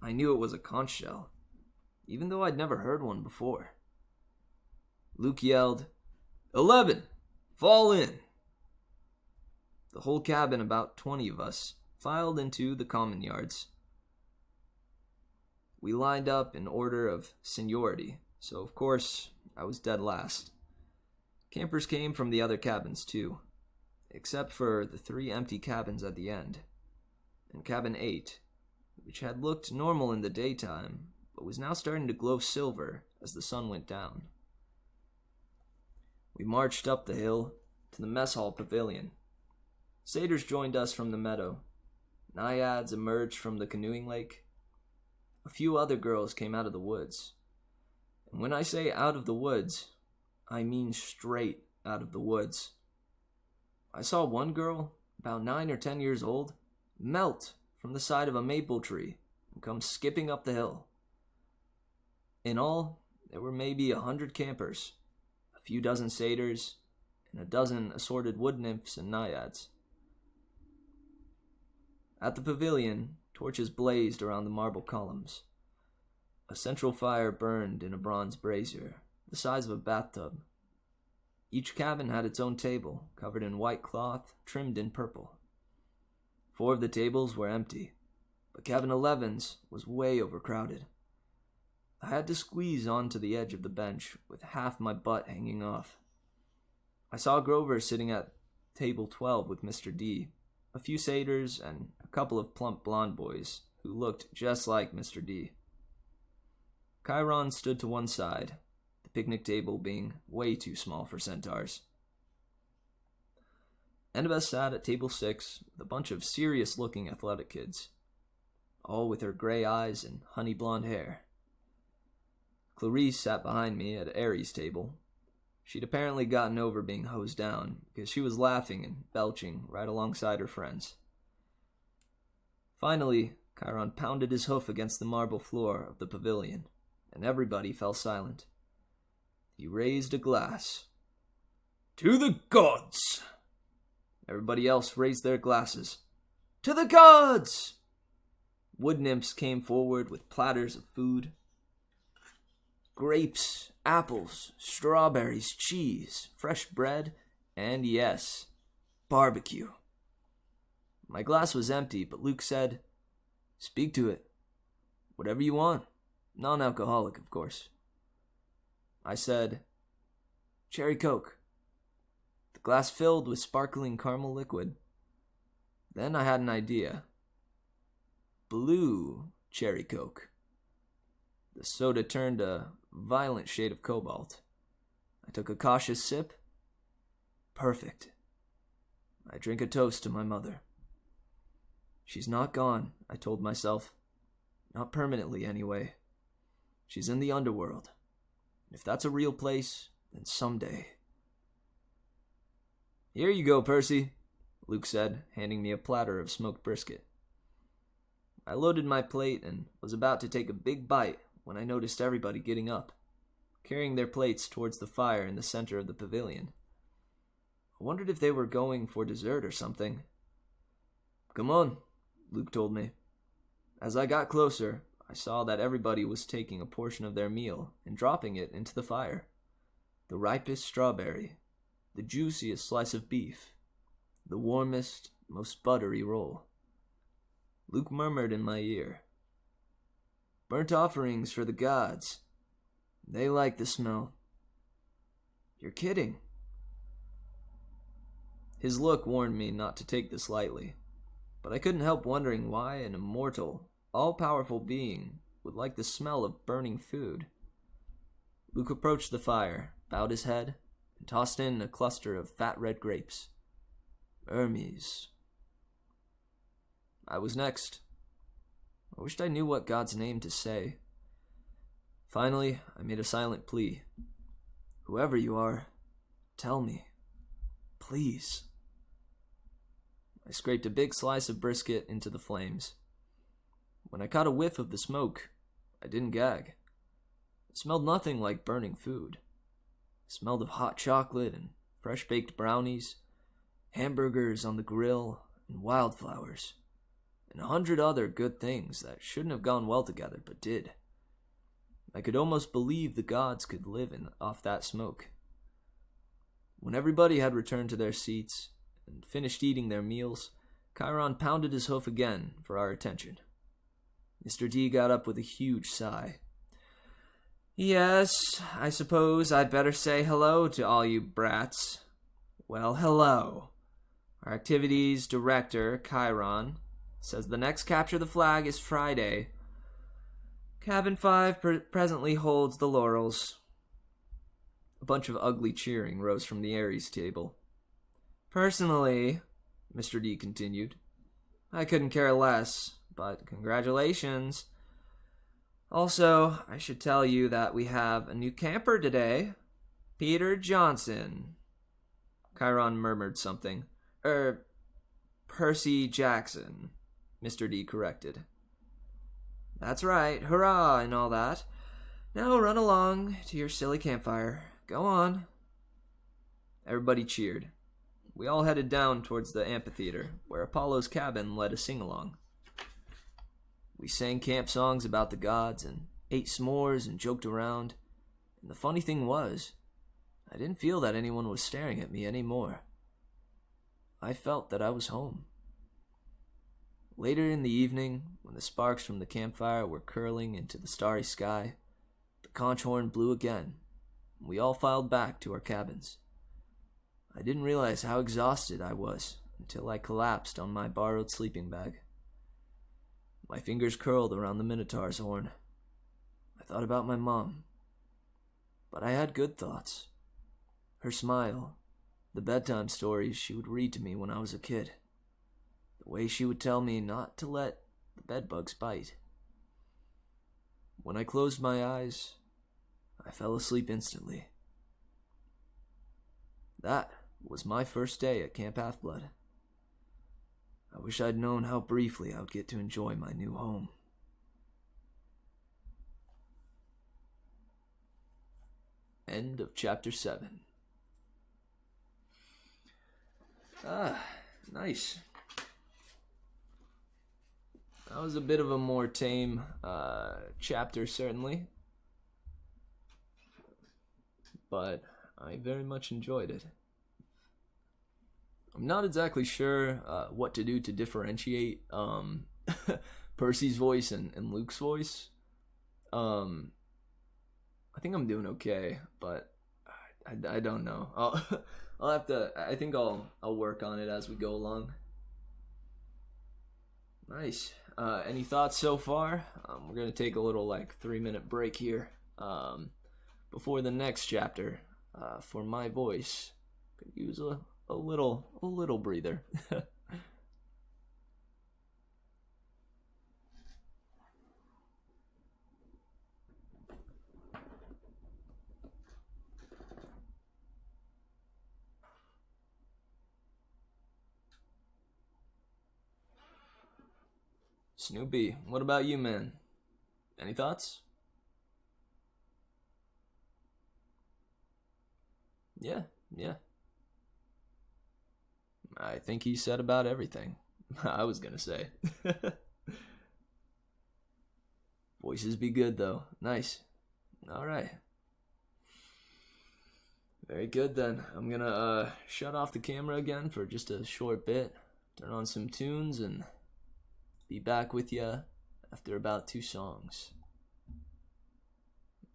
I knew it was a conch shell, even though I'd never heard one before. Luke yelled, "11! Fall in!" The whole cabin, about 20 of us, filed into the common yards. We lined up in order of seniority, so of course I was dead last. Campers came from the other cabins too, except for the 3 empty cabins at the end, and cabin 8, which had looked normal in the daytime, but was now starting to glow silver as the sun went down. We marched up the hill to the mess hall pavilion. Satyrs joined us from the meadow. Naiads emerged from the canoeing lake. a few other girls came out of the woods. And when I say out of the woods, I mean straight out of the woods. I saw one girl, about 9 or 10 years old, melt from the side of a maple tree and come skipping up the hill. In all, there were maybe 100 campers, a few dozen satyrs, and a dozen assorted wood nymphs and naiads. At the pavilion, torches blazed around the marble columns. A central fire burned in a bronze brazier, the size of a bathtub. Each cabin had its own table, covered in white cloth, trimmed in purple. 4 of the tables were empty, but cabin 11's was way overcrowded. I had to squeeze onto the edge of the bench with half my butt hanging off. I saw Grover sitting at table 12 with Mr. D, a few satyrs, and a couple of plump blonde boys who looked just like Mr. D. Chiron stood to one side, the picnic table being way too small for centaurs. Annabeth sat at table 6 with a bunch of serious-looking athletic kids, all with her gray eyes and honey blonde hair. Clarice sat behind me at Aries' table. She'd apparently gotten over being hosed down because she was laughing and belching right alongside her friends. Finally, Chiron pounded his hoof against the marble floor of the pavilion, and everybody fell silent. He raised a glass. "To the gods!" Everybody else raised their glasses. "To the gods!" Wood nymphs came forward with platters of food. Grapes, apples, strawberries, cheese, fresh bread, and yes, barbecue. My glass was empty, but Luke said, "Speak to it. Whatever you want. Non-alcoholic, of course." I said, "Cherry Coke." The glass filled with sparkling caramel liquid. Then I had an idea. Blue Cherry Coke. The soda turned a violent shade of cobalt. I took a cautious sip. Perfect. I drink a toast to my mother. She's not gone, I told myself. Not permanently, anyway. She's in the underworld. If that's a real place, then someday. "Here you go, Percy," Luke said, handing me a platter of smoked brisket. I loaded my plate and was about to take a big bite when I noticed everybody getting up, carrying their plates towards the fire in the center of the pavilion. I wondered if they were going for dessert or something. "Come on," Luke told me. As I got closer, I saw that everybody was taking a portion of their meal and dropping it into the fire. The ripest strawberry, the juiciest slice of beef, the warmest, most buttery roll. Luke murmured in my ear, "Burnt offerings for the gods. They like the smell." "You're kidding." His look warned me not to take this lightly, but I couldn't help wondering why an immortal, all-powerful being would like the smell of burning food. Luke approached the fire, bowed his head, and tossed in a cluster of fat red grapes. Hermes. I was next. I wished I knew what God's name to say. Finally, I made a silent plea. "Whoever you are, tell me. Please." I scraped a big slice of brisket into the flames. When I caught a whiff of the smoke, I didn't gag. It smelled nothing like burning food. It smelled of hot chocolate and fresh-baked brownies, hamburgers on the grill, and wildflowers, and 100 other good things that shouldn't have gone well together, but did. I could almost believe the gods could live off that smoke. When everybody had returned to their seats and finished eating their meals, Chiron pounded his hoof again for our attention. Mr. D got up with a huge sigh. "Yes, I suppose I'd better say hello to all you brats. Well, hello. Our activities director, Chiron, says the next capture the flag is Friday. Cabin 5 presently holds the laurels." A bunch of ugly cheering rose from the Aries table. "Personally," Mr. D continued, "I couldn't care less, but congratulations. Also, I should tell you that we have a new camper today. Peter Johnson. Chiron murmured something. Percy Jackson, Mr. D corrected. That's right, hurrah and all that. Now run along to your silly campfire. Go on. Everybody cheered. We all headed down towards the amphitheater, where Apollo's cabin led a sing-along. We sang camp songs about the gods and ate s'mores and joked around. And the funny thing was, I didn't feel that anyone was staring at me anymore. I felt that I was home. Later in the evening, when the sparks from the campfire were curling into the starry sky, the conch horn blew again, and we all filed back to our cabins. I didn't realize how exhausted I was until I collapsed on my borrowed sleeping bag. My fingers curled around the Minotaur's horn. I thought about my mom. But I had good thoughts. Her smile, the bedtime stories she would read to me when I was a kid, the way she would tell me not to let the bedbugs bite. When I closed my eyes, I fell asleep instantly. That was my first day at Camp Half-Blood. I wish I'd known how briefly I would get to enjoy my new home. End of chapter 7. Nice. That was a bit of a more tame chapter, certainly. But I very much enjoyed it. I'm not exactly sure what to do to differentiate Percy's voice and Luke's voice. I think I'm doing okay, but I don't know. I'll have to. I think I'll work on it as we go along. Nice. Any thoughts so far? We're gonna take a little 3-minute break here before the next chapter. For my voice, could use a little breather. Snoopy, what about you, man? Any thoughts? Yeah. I think he said about everything I was gonna say. Voices be good, though. Nice. Alright. Very good, then. I'm gonna shut off the camera again for just a short bit, turn on some tunes, and be back with you after about 2 songs.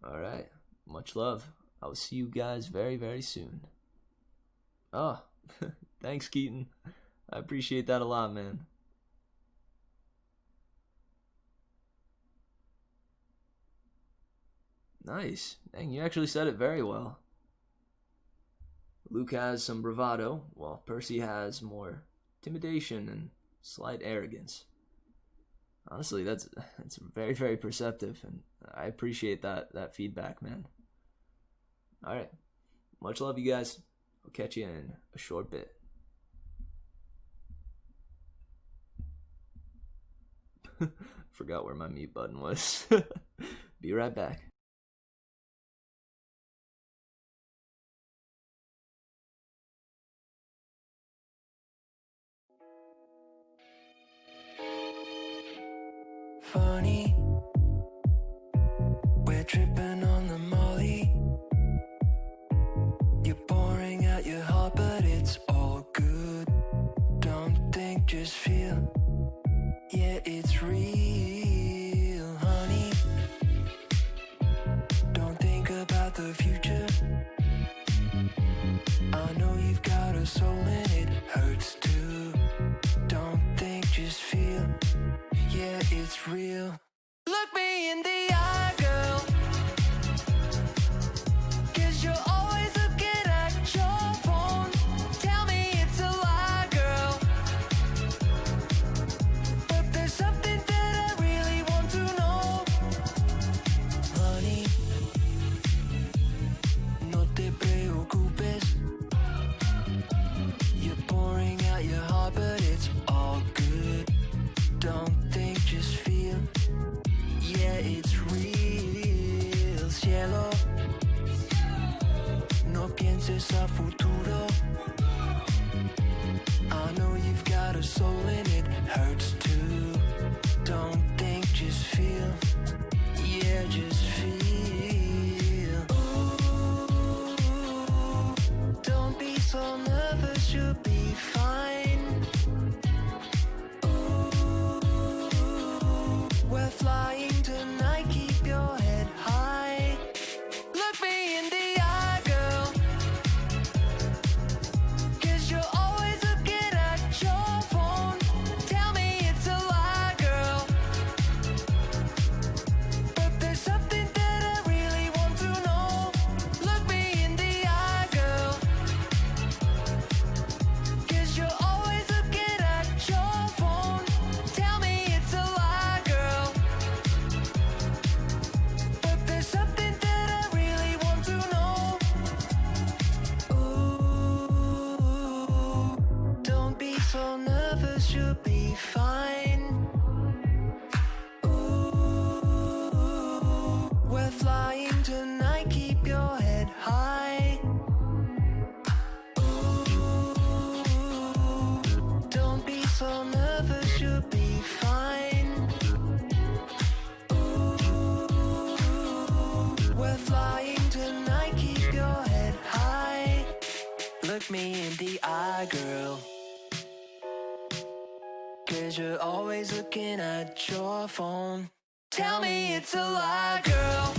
Alright. Much love. I will see you guys very, very soon. Oh, thanks, Keaton. I appreciate that a lot, man. Nice. Dang, you actually said it very well. Luke has some bravado, while Percy has more intimidation and slight arrogance. Honestly, that's very, very perceptive, and I appreciate that feedback, man. Alright. Much love, you guys. I'll catch you in a short bit. Forgot where my mute button was. Be right back. Funny, we're tripping on the molly. You're pouring out your heart, but it's all good. Don't think, just feel. Yeah, it's real, honey. Don't think about the future. I know you've got a soul and it hurts too. Don't think, just feel. Yeah, it's real. Look me in the eye, girl. 'Cause you're always looking at your phone. Tell me it's a lie, girl. But there's something that I really want to know. tienes a futuro. I know you've got a soul and it hurts too. Don't think, just feel. Yeah, just feel. Ooh, don't be so nervous, you'll be fine. Ooh, we're flying tonight, keep your head high. Look me in the eye, girl, 'cause you're always looking at your phone. Tell me it's a lie, girl, but there's something that I really want to know. Look me in the eye, girl, 'cause you're always looking at your phone. Tell me it's a lie, girl, but there's something that I really want to know. Ooh, don't be so nervous, you'll be fine. Ooh, we're flying tonight, keep your head high. Ooh, don't be so nervous, you'll be fine. Ooh, we're flying tonight, keep your head high. Look me in the eye, girl, 'cause you're always looking at your phone. Tell me it's a lie, girl,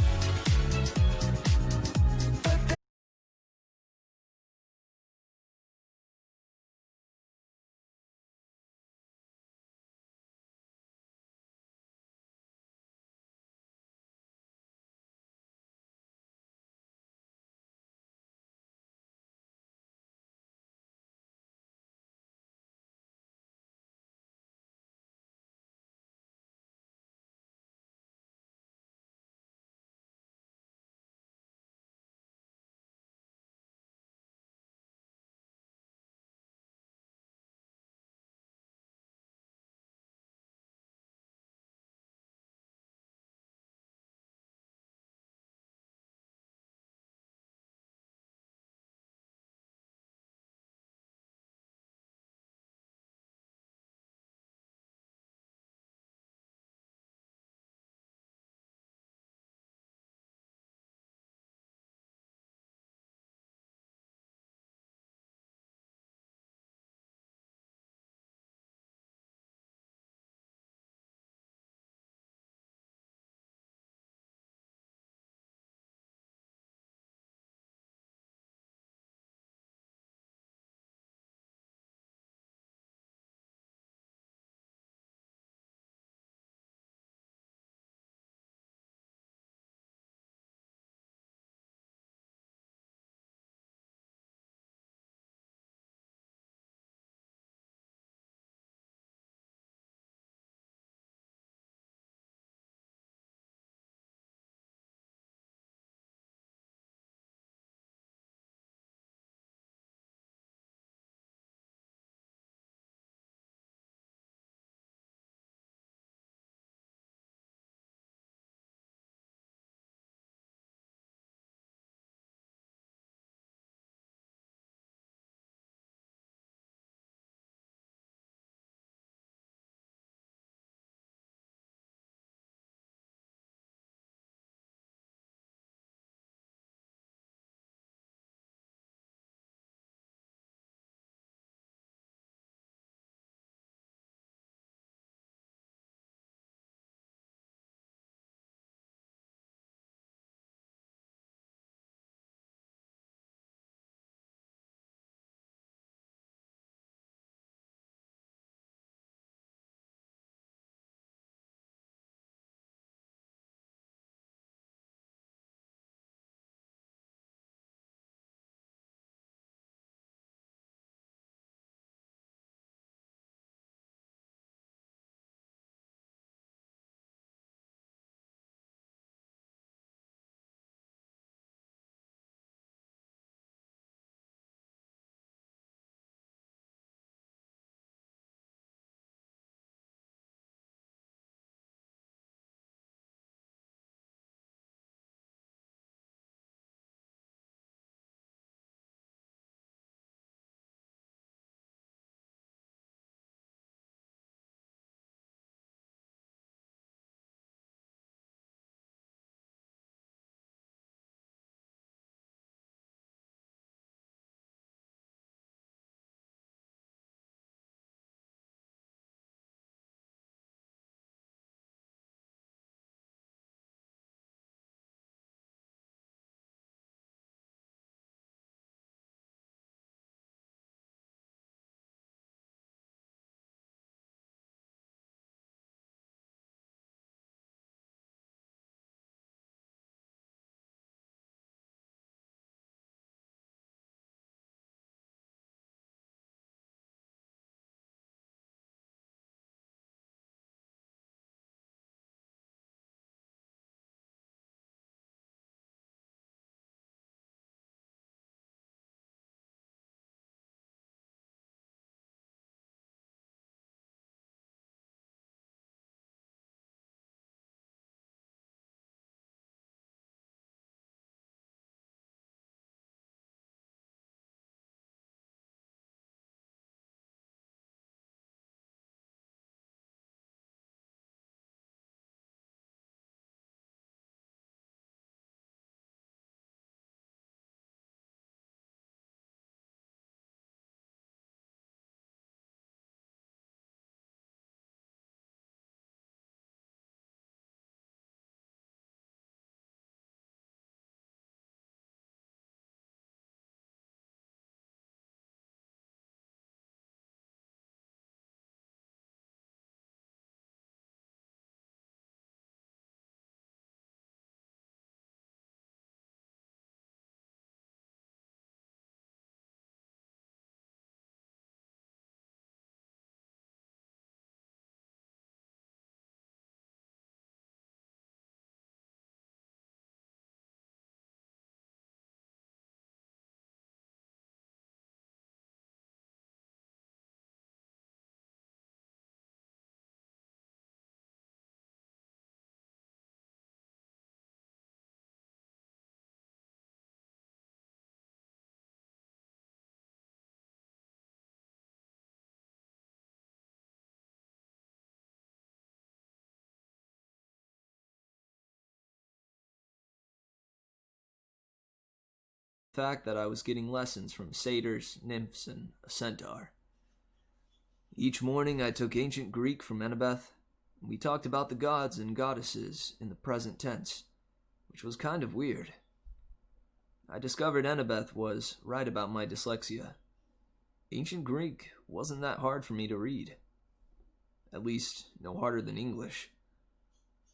fact that I was getting lessons from satyrs, nymphs, and a centaur. Each morning I took ancient Greek from Annabeth, and we talked about the gods and goddesses in the present tense, which was kind of weird. I discovered Annabeth was right about my dyslexia. Ancient Greek wasn't that hard for me to read. At least, no harder than English.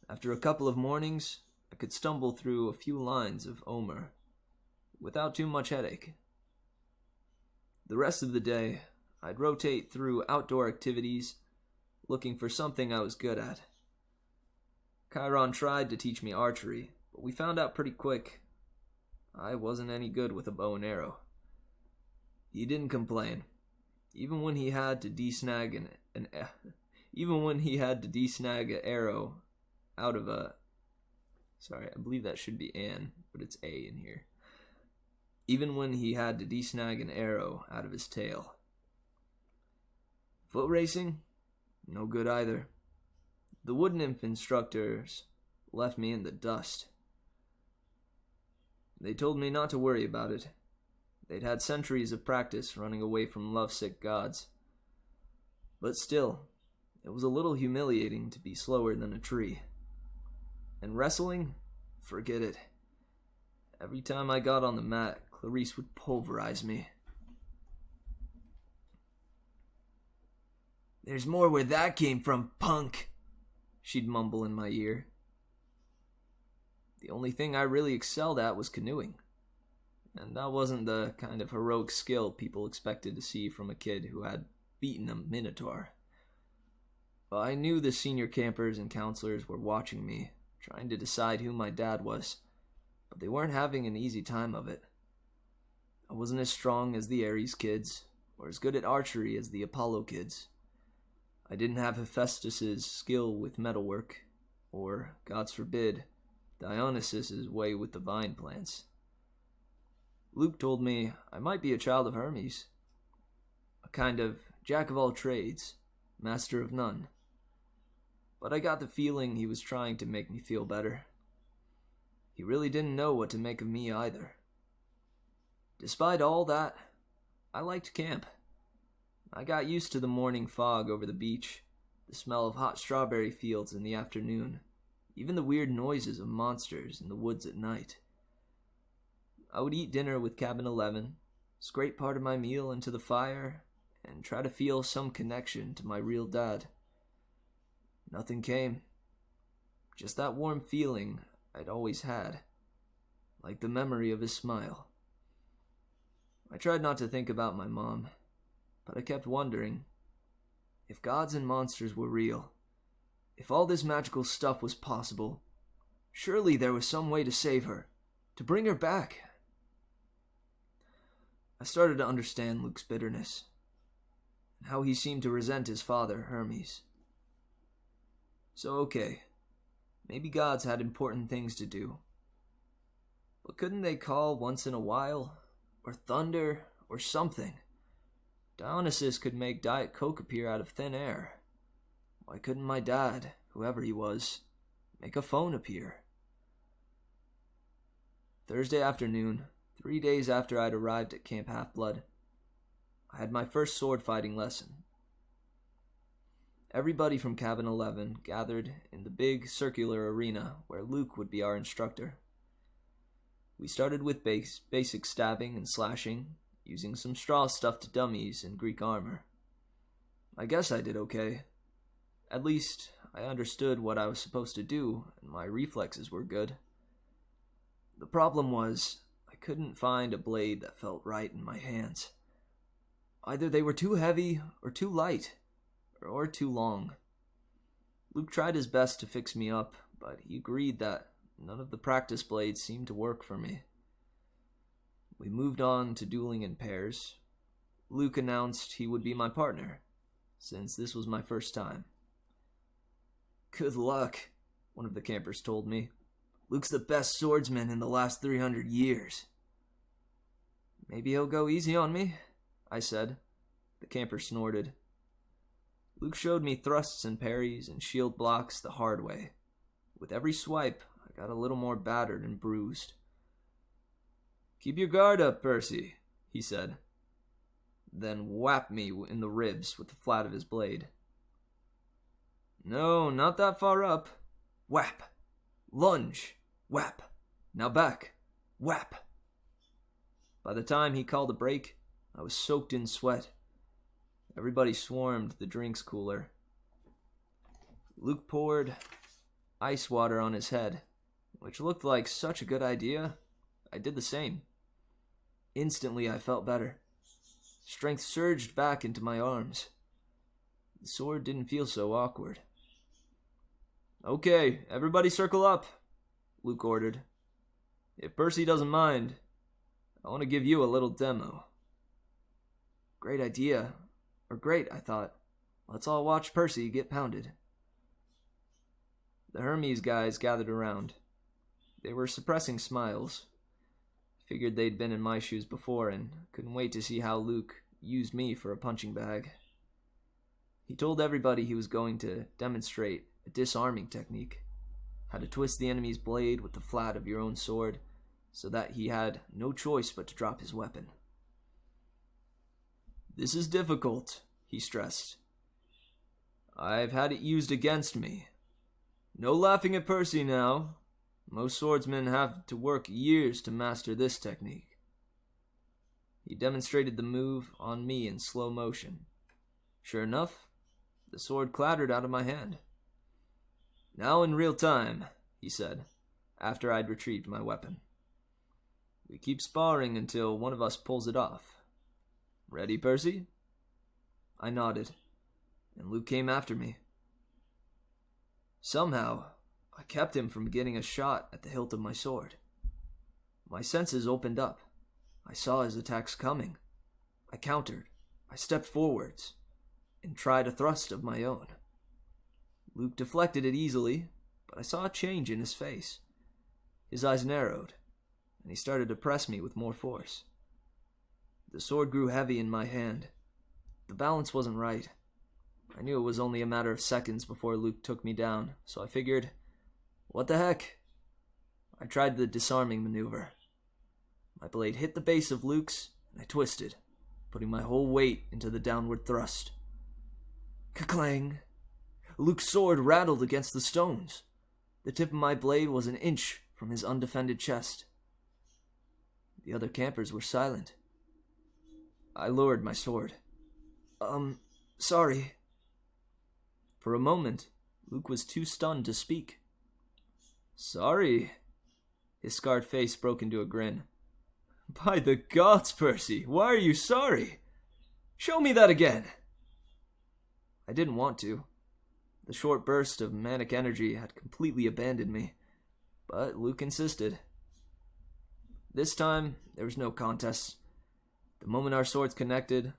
After a couple of mornings, I could stumble through a few lines of Omer without too much headache. The rest of the day, I'd rotate through outdoor activities, looking for something I was good at. Chiron tried to teach me archery, but we found out pretty quick I wasn't any good with a bow and arrow. He didn't complain, even when he had to desnag an arrow out of a. Sorry, I believe that should be an, but it's a in here. Even when he had to desnag an arrow out of his tail. Foot racing? No good either. The wood nymph instructors left me in the dust. They told me not to worry about it. They'd had centuries of practice running away from lovesick gods. But still, it was a little humiliating to be slower than a tree. And wrestling? Forget it. Every time I got on the mat, Clarice would pulverize me. "There's more where that came from, punk," she'd mumble in my ear. The only thing I really excelled at was canoeing. And that wasn't the kind of heroic skill people expected to see from a kid who had beaten a minotaur. But I knew the senior campers and counselors were watching me, trying to decide who my dad was, but they weren't having an easy time of it. I wasn't as strong as the Ares kids, or as good at archery as the Apollo kids. I didn't have Hephaestus's skill with metalwork, or, gods forbid, Dionysus's way with the vine plants. Luke told me I might be a child of Hermes, a kind of jack of all trades, master of none. But I got the feeling he was trying to make me feel better. He really didn't know what to make of me either. Despite all that, I liked camp. I got used to the morning fog over the beach, the smell of hot strawberry fields in the afternoon, even the weird noises of monsters in the woods at night. I would eat dinner with Cabin 11, scrape part of my meal into the fire, and try to feel some connection to my real dad. Nothing came. Just that warm feeling I'd always had, like the memory of his smile. I tried not to think about my mom, but I kept wondering, if gods and monsters were real, if all this magical stuff was possible, surely there was some way to save her, to bring her back. I started to understand Luke's bitterness, and how he seemed to resent his father, Hermes. So okay, maybe gods had important things to do. But couldn't they call once in a while? Or thunder, or something? Dionysus could make Diet Coke appear out of thin air. Why couldn't my dad, whoever he was, make a phone appear? Thursday afternoon, 3 days after I'd arrived at Camp Half-Blood, I had my first sword fighting lesson. Everybody from Cabin 11 gathered in the big circular arena where Luke would be our instructor. We started with basic stabbing and slashing, using some straw-stuffed dummies in Greek armor. I guess I did okay. At least, I understood what I was supposed to do, and my reflexes were good. The problem was, I couldn't find a blade that felt right in my hands. Either they were too heavy, or too light, or too long. Luke tried his best to fix me up, but he agreed that none of the practice blades seemed to work for me. We moved on to dueling in pairs. Luke announced he would be my partner, since this was my first time. "Good luck," one of the campers told me. "Luke's the best swordsman in the last 300 years. "Maybe he'll go easy on me," I said. The camper snorted. Luke showed me thrusts and parries and shield blocks the hard way. With every swipe, I got a little more battered and bruised. Keep your guard up, Percy, he said, then whapped me in the ribs with the flat of his blade. No, not that far up. Whap! Lunge! Whap! Now back! Whap! By the time he called a break, I was soaked in sweat. Everybody swarmed the drinks cooler. Luke poured ice water on his head, which looked like such a good idea. I did the same. Instantly, I felt better. Strength surged back into my arms. The sword didn't feel so awkward. Okay, everybody circle up, Luke ordered. If Percy doesn't mind, I want to give you a little demo. Great idea. Or great, I thought. Let's all watch Percy get pounded. The Hermes guys gathered around. They were suppressing smiles. Figured they'd been in my shoes before and couldn't wait to see how Luke used me for a punching bag. He told everybody he was going to demonstrate a disarming technique, how to twist the enemy's blade with the flat of your own sword so that he had no choice but to drop his weapon. This is difficult, he stressed. I've had it used against me. No laughing at Percy now. Most swordsmen have to work years to master this technique. He demonstrated the move on me in slow motion. Sure enough, the sword clattered out of my hand. Now in real time, he said, after I'd retrieved my weapon. We keep sparring until one of us pulls it off. Ready, Percy? I nodded, and Luke came after me. Somehow, I kept him from getting a shot at the hilt of my sword. My senses opened up. I saw his attacks coming. I countered. I stepped forwards and tried a thrust of my own. Luke deflected it easily, but I saw a change in his face. His eyes narrowed, and he started to press me with more force. The sword grew heavy in my hand. The balance wasn't right. I knew it was only a matter of seconds before Luke took me down, so I figured, what the heck? I tried the disarming maneuver. My blade hit the base of Luke's, and I twisted, putting my whole weight into the downward thrust. Ka-clang! Luke's sword rattled against the stones. The tip of my blade was an inch from his undefended chest. The other campers were silent. I lowered my sword. Sorry. For a moment, Luke was too stunned to speak. Sorry? His scarred face broke into a grin. By the gods, Percy, why are you sorry? Show me that again. I didn't want to. The short burst of manic energy had completely abandoned me, but Luke insisted. This time, there was no contest. The moment our swords connected,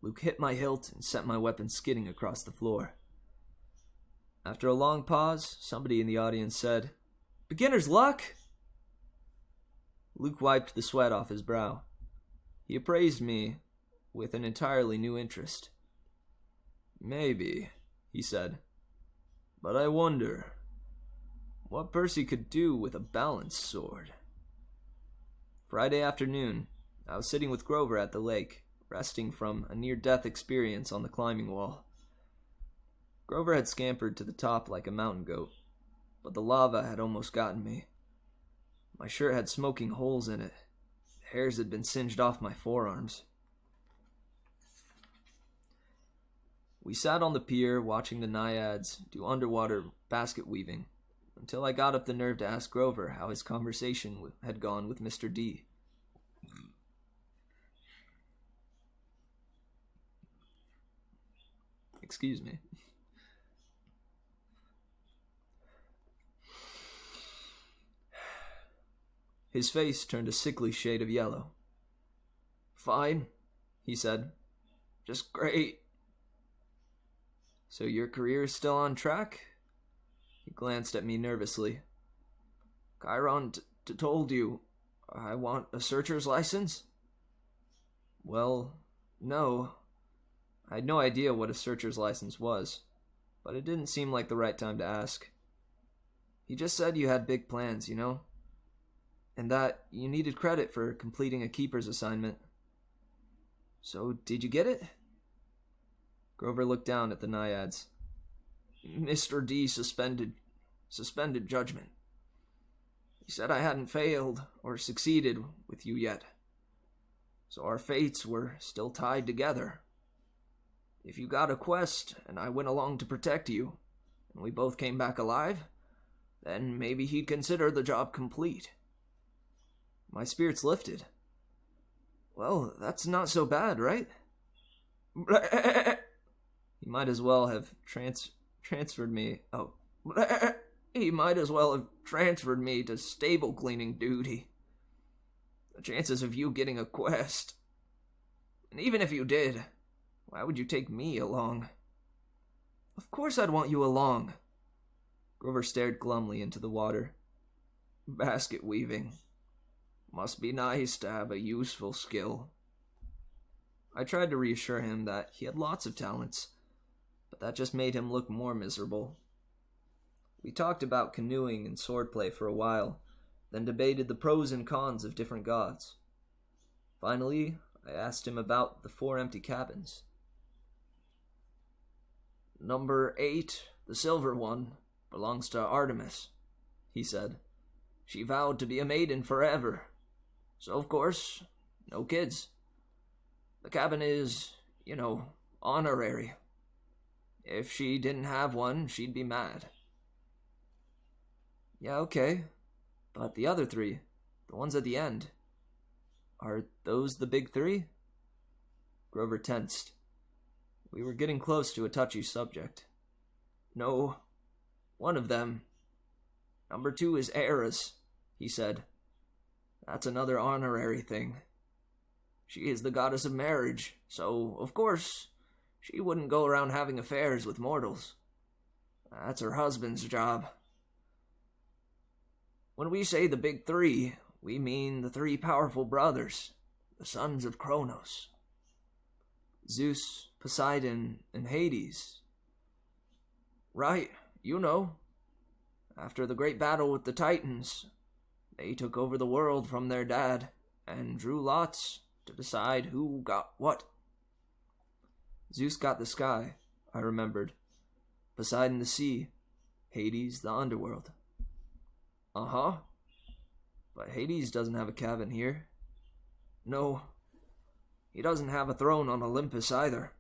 Luke hit my hilt and sent my weapon skidding across the floor. After a long pause, somebody in the audience said, "Beginner's luck?" Luke wiped the sweat off his brow. He appraised me with an entirely new interest. Maybe, he said. But I wonder what Percy could do with a balanced sword. Friday afternoon, I was sitting with Grover at the lake, resting from a near-death experience on the climbing wall. Grover had scampered to the top like a mountain goat, but the lava had almost gotten me. My shirt had smoking holes in it. The hairs had been singed off my forearms. We sat on the pier watching the naiads do underwater basket weaving until I got up the nerve to ask Grover how his conversation had gone with Mr. D. Excuse me. His face turned a sickly shade of yellow. Fine, he said. Just great. So your career is still on track? He glanced at me nervously. Chiron told you I want a searcher's license? Well, no. I had no idea what a searcher's license was, but it didn't seem like the right time to ask. He just said you had big plans, you know? and that you needed credit for completing a keeper's assignment. So, did you get it? Grover looked down at the naiads. Mr. D suspended judgment. He said I hadn't failed or succeeded with you yet. So our fates were still tied together. If you got a quest and I went along to protect you, and we both came back alive, then maybe he'd consider the job complete. My spirits lifted. Well, that's not so bad, right? He might as well have transferred me. Oh. He might as well have transferred me to stable cleaning duty. The chances of you getting a quest. And even if you did, why would you take me along? Of course I'd want you along. Grover stared glumly into the water. Basket weaving. Must be nice to have a useful skill. I tried to reassure him that he had lots of talents, but that just made him look more miserable. We talked about canoeing and swordplay for a while, then debated the pros and cons of different gods. Finally, I asked him about the 4 empty cabins. Number 8, the silver one, belongs to Artemis, he said. She vowed to be a maiden forever. So, of course, no kids. The cabin is, honorary. If she didn't have one, she'd be mad. Yeah, okay. But the other 3, the ones at the end, are those the big 3? Grover tensed. We were getting close to a touchy subject. No, one of them. Number 2 is Eris, he said. That's another honorary thing. She is the goddess of marriage, so, of course, she wouldn't go around having affairs with mortals. That's her husband's job. When we say the big 3, we mean the 3 powerful brothers, the sons of Kronos. Zeus, Poseidon, and Hades. Right, After the great battle with the Titans, they took over the world from their dad and drew lots to decide who got what. Zeus got the sky, I remembered. Poseidon the sea, Hades the underworld. Uh-huh. But Hades doesn't have a cabin here. No, he doesn't have a throne on Olympus either.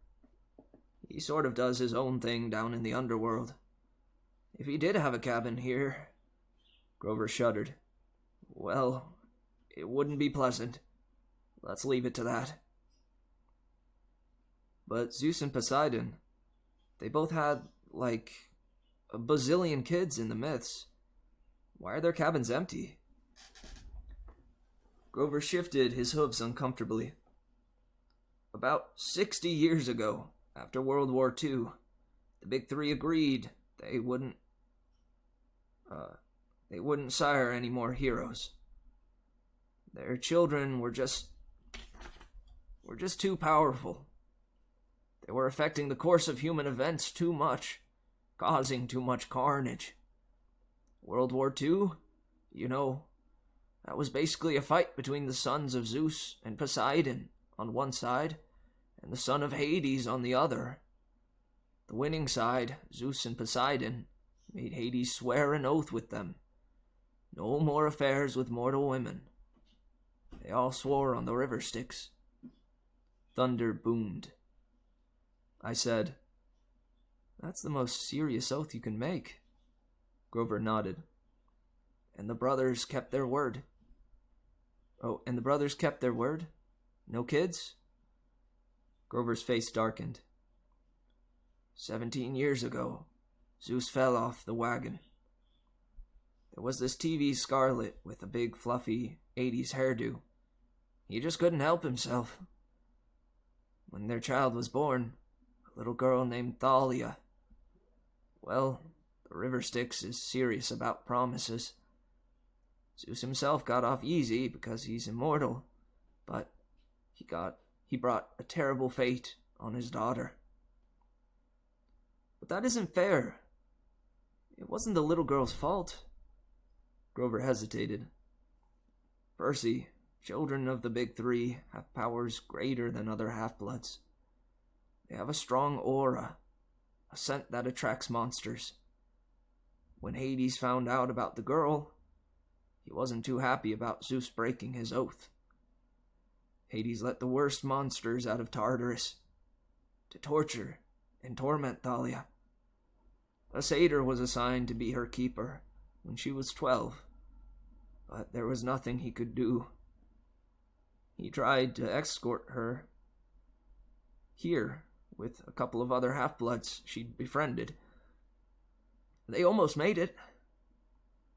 He sort of does his own thing down in the underworld. If he did have a cabin here... Grover shuddered. Well, it wouldn't be pleasant. Let's leave it to that. But Zeus and Poseidon, they both had, a bazillion kids in the myths. Why are their cabins empty? Grover shifted his hooves uncomfortably. About 60 years ago, after World War II, the big 3 agreed they wouldn't sire any more heroes. Their children were just too powerful. They were affecting the course of human events too much, causing too much carnage. World War II, that was basically a fight between the sons of Zeus and Poseidon on one side, and the son of Hades on the other. The winning side, Zeus and Poseidon, made Hades swear an oath with them. No more affairs with mortal women. They all swore on the river Styx. Thunder boomed. I said, That's the most serious oath you can make. Grover nodded. And the brothers kept their word. Oh, and the brothers kept their word? No kids? Grover's face darkened. 17 years ago, Zeus fell off the wagon. There was this TV Scarlet with a big fluffy 80s hairdo. He just couldn't help himself. When their child was born, a little girl named Thalia. Well, the river Styx is serious about promises. Zeus himself got off easy because he's immortal, but he brought a terrible fate on his daughter. But that isn't fair. It wasn't the little girl's fault. Grover hesitated. Percy, children of the Big Three have powers greater than other half-bloods. They have a strong aura, a scent that attracts monsters. When Hades found out about the girl, he wasn't too happy about Zeus breaking his oath. Hades let the worst monsters out of Tartarus to torture and torment Thalia. A satyr was assigned to be her keeper when she was 12, but there was nothing he could do. He tried to escort her here with a couple of other half-bloods she'd befriended. They almost made it.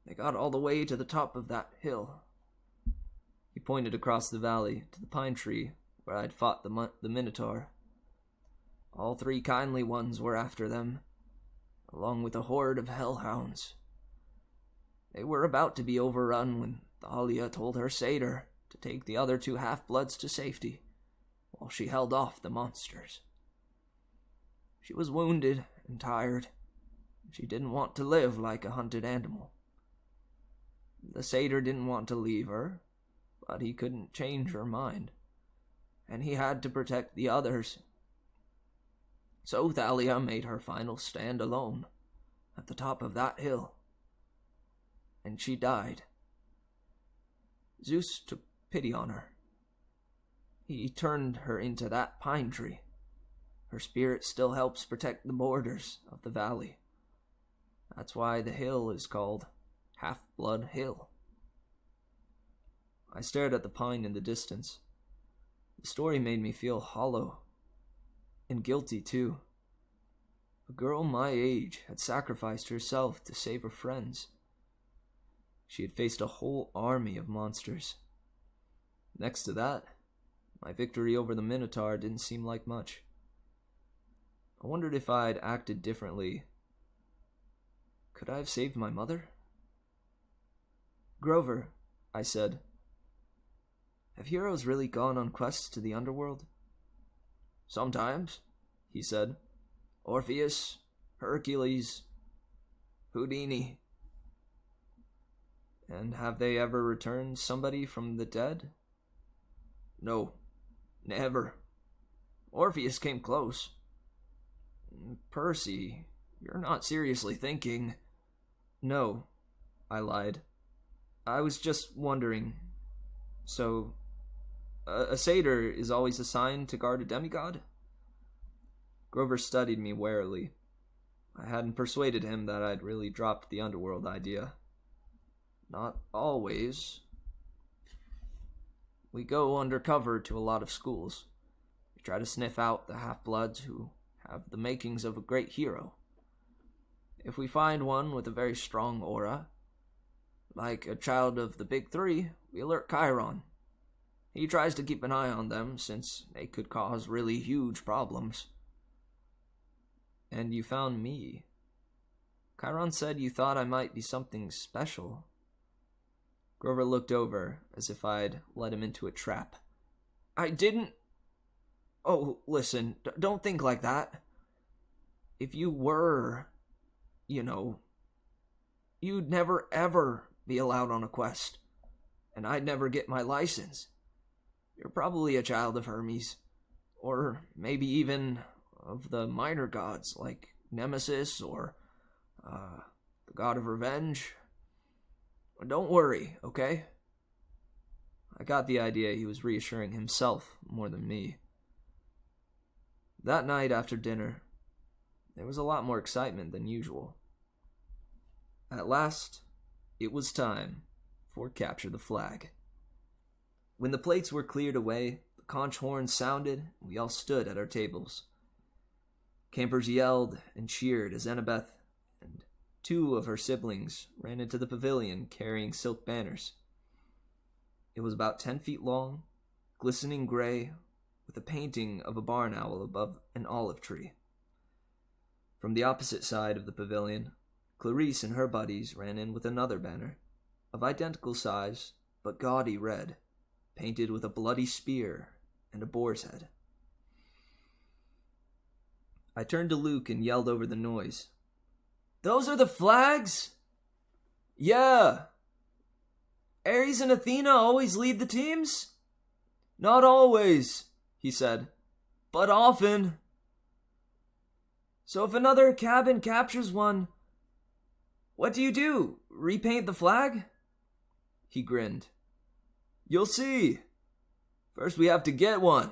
They got all the way to the top of that hill. He pointed across the valley to the pine tree where I'd fought the Minotaur. All 3 kindly ones were after them, along with a horde of hellhounds. They were about to be overrun when Thalia told her satyr to take the other 2 half-bloods to safety, while she held off the monsters. She was wounded and tired. She didn't want to live like a hunted animal. The satyr didn't want to leave her, but he couldn't change her mind, and he had to protect the others. So Thalia made her final stand alone at the top of that hill, and she died. Zeus took pity on her. He turned her into that pine tree. Her spirit still helps protect the borders of the valley. That's why the hill is called Half-Blood Hill. I stared at the pine in the distance. The story made me feel hollow and guilty too. A girl my age had sacrificed herself to save her friends. She had faced a whole army of monsters. Next to that, my victory over the Minotaur didn't seem like much. I wondered if I'd acted differently. Could I have saved my mother? "Grover," I said, "have heroes really gone on quests to the underworld?" "Sometimes," he said. "Orpheus, Hercules, Houdini." "And have they ever returned somebody from the dead?" "No, never. Orpheus came close." "Percy, you're not seriously thinking—" "No," I lied. "I was just wondering. So, a satyr is always assigned to guard a demigod?" Grover studied me warily. I hadn't persuaded him that I'd really dropped the underworld idea. "Not always. We go undercover to a lot of schools. We try to sniff out the half-bloods who have the makings of a great hero. If we find one with a very strong aura, like a child of the Big Three, we alert Chiron. He tries to keep an eye on them since they could cause really huge problems." "And you found me. Chiron said you thought I might be something special." Grover looked over as if I'd led him into a trap. "I didn't... Oh, listen, don't think like that. If you were, you'd never ever be allowed on a quest, and I'd never get my license. You're probably a child of Hermes, or maybe even of the minor gods like Nemesis or the god of revenge. Don't worry, okay?" I got the idea he was reassuring himself more than me. That night after dinner, there was a lot more excitement than usual. At last, it was time for Capture the Flag. When the plates were cleared away, the conch horn sounded, and we all stood at our tables. Campers yelled and cheered as Annabeth and 2 of her siblings ran into the pavilion carrying silk banners. It was about 10 feet long, glistening gray, with a painting of a barn owl above an olive tree. From the opposite side of the pavilion, Clarice and her buddies ran in with another banner, of identical size but gaudy red, painted with a bloody spear and a boar's head. I turned to Luke and yelled over the noise, "Those are the flags?" "Yeah!" Ares and Athena always lead the teams? Not always, he said, but often. So if another cabin captures one, what do you do? Repaint the flag? He grinned. You'll see. First we have to get one.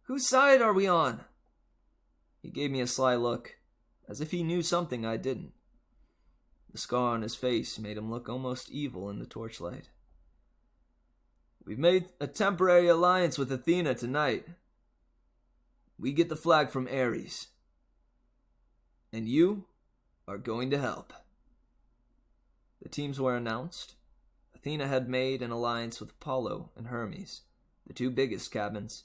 Whose side are we on? He gave me a sly look, as if he knew something I didn't. The scar on his face made him look almost evil in the torchlight. We've made a temporary alliance with Athena tonight. We get the flag from Ares. And you are going to help. The teams were announced. Athena had made an alliance with Apollo and Hermes, the two biggest cabins.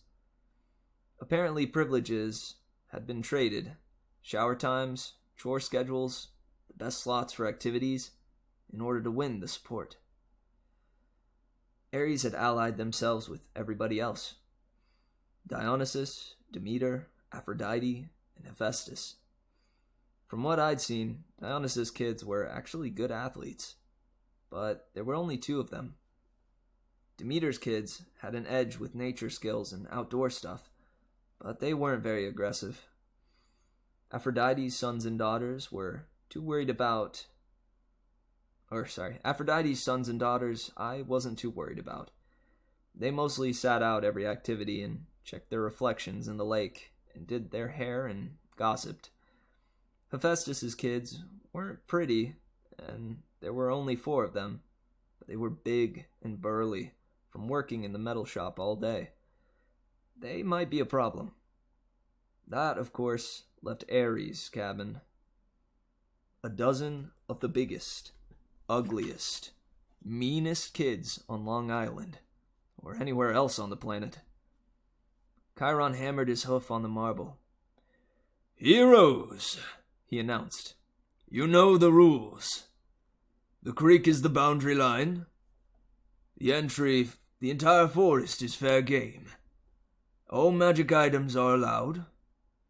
Apparently privileges had been traded. Shower times, chore schedules, the best slots for activities, in order to win the support. Ares had allied themselves with everybody else. Dionysus, Demeter, Aphrodite, and Hephaestus. From what I'd seen, Dionysus' kids were actually good athletes, but there were only two of them. Demeter's kids had an edge with nature skills and outdoor stuff, but they weren't very aggressive. Aphrodite's sons and daughters I wasn't too worried about. They mostly sat out every activity and checked their reflections in the lake and did their hair and gossiped. Hephaestus's kids weren't pretty, and there were only 4 of them, but they were big and burly from working in the metal shop all day. They might be a problem. That, of course, left Ares' cabin. A dozen of the biggest, ugliest, meanest kids on Long Island, or anywhere else on the planet. Chiron hammered his hoof on the marble. "Heroes," he announced. "You know the rules. The creek is the boundary line. The entire forest is fair game. All magic items are allowed.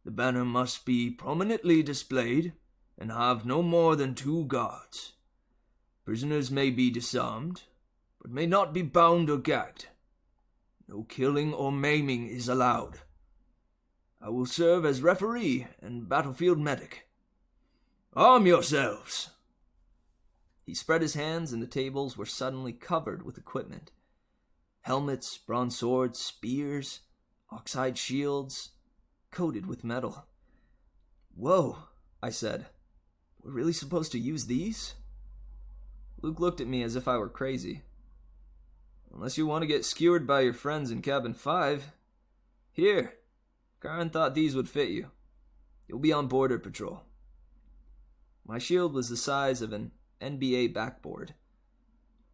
The banner must be prominently displayed and have no more than 2 guards. Prisoners may be disarmed, but may not be bound or gagged. No killing or maiming is allowed. I will serve as referee and battlefield medic. Arm yourselves!" He spread his hands and the tables were suddenly covered with equipment. Helmets, bronze swords, spears, oxide shields, coated with metal. "Whoa," I said. "We're really supposed to use these?" Luke looked at me as if I were crazy. "Unless you want to get skewered by your friends in cabin 5. Here, Karen thought these would fit you. You'll be on border patrol." My shield was the size of an NBA backboard,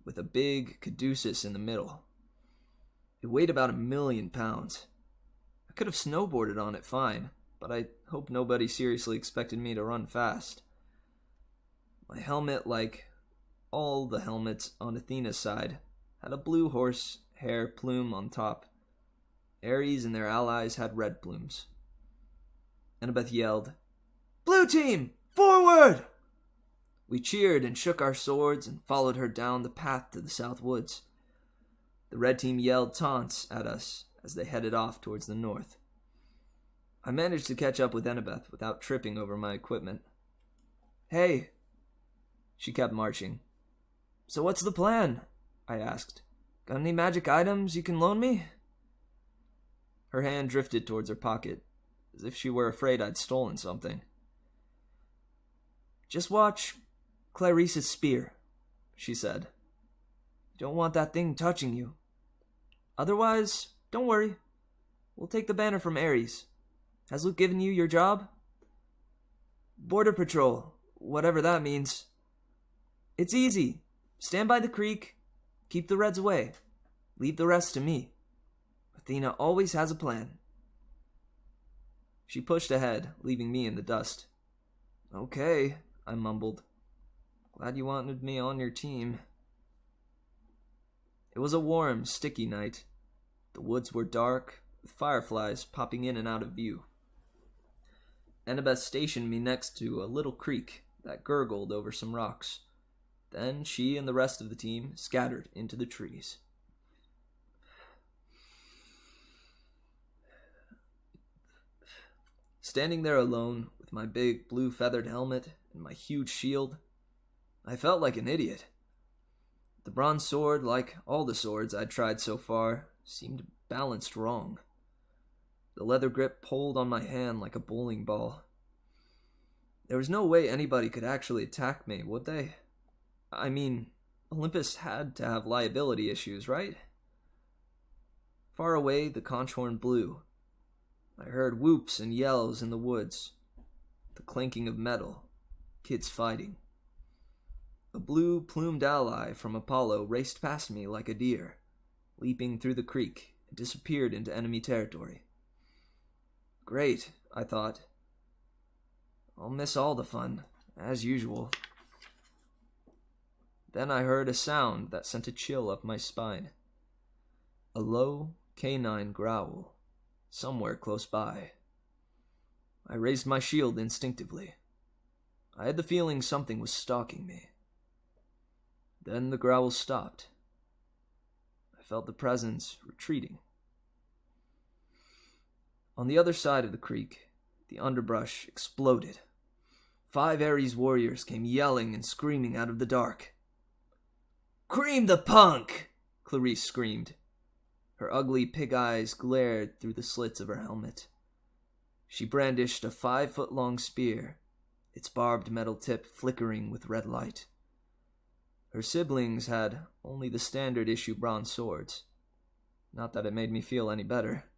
with a big caduceus in the middle. It weighed about 1,000,000 pounds. I could have snowboarded on it fine, but I hope nobody seriously expected me to run fast. My helmet, like all the helmets on Athena's side, had a blue horsehair plume on top. Ares and their allies had red plumes. Annabeth yelled, "Blue team, forward!" We cheered and shook our swords and followed her down the path to the south woods. The red team yelled taunts at us as they headed off towards the north. I managed to catch up with Annabeth without tripping over my equipment. "Hey." She kept marching. "So what's the plan?" I asked. "Got any magic items you can loan me?" Her hand drifted towards her pocket, as if she were afraid I'd stolen something. "Just watch Clarice's spear," she said. "You don't want that thing touching you. Otherwise, don't worry. We'll take the banner from Ares. Has Luke given you your job?" "Border patrol, whatever that means. It's easy. Stand by the creek, keep the Reds away. Leave the rest to me. Athena always has a plan." She pushed ahead, leaving me in the dust. "Okay," I mumbled. "Glad you wanted me on your team." It was a warm, sticky night. The woods were dark, with fireflies popping in and out of view. Annabeth stationed me next to a little creek that gurgled over some rocks. Then she and the rest of the team scattered into the trees. Standing there alone, with my big blue feathered helmet and my huge shield, I felt like an idiot. The bronze sword, like all the swords I'd tried so far, seemed balanced wrong. The leather grip pulled on my hand like a bowling ball. There was no way anybody could actually attack me, would they? I mean, Olympus had to have liability issues, right? Far away, the conch horn blew. I heard whoops and yells in the woods, the clanking of metal, kids fighting. A blue plumed ally from Apollo raced past me like a deer, leaping through the creek, and disappeared into enemy territory. Great, I thought. I'll miss all the fun, as usual. Then I heard a sound that sent a chill up my spine. A low, canine growl, somewhere close by. I raised my shield instinctively. I had the feeling something was stalking me. Then the growl stopped. I felt the presence retreating. On the other side of the creek, the underbrush exploded. 5 Ares warriors came yelling and screaming out of the dark. "Cream the punk!" Clarice screamed. Her ugly pig eyes glared through the slits of her helmet. She brandished a 5-foot-long spear, its barbed metal tip flickering with red light. Her siblings had only the standard-issue bronze swords. Not that it made me feel any better.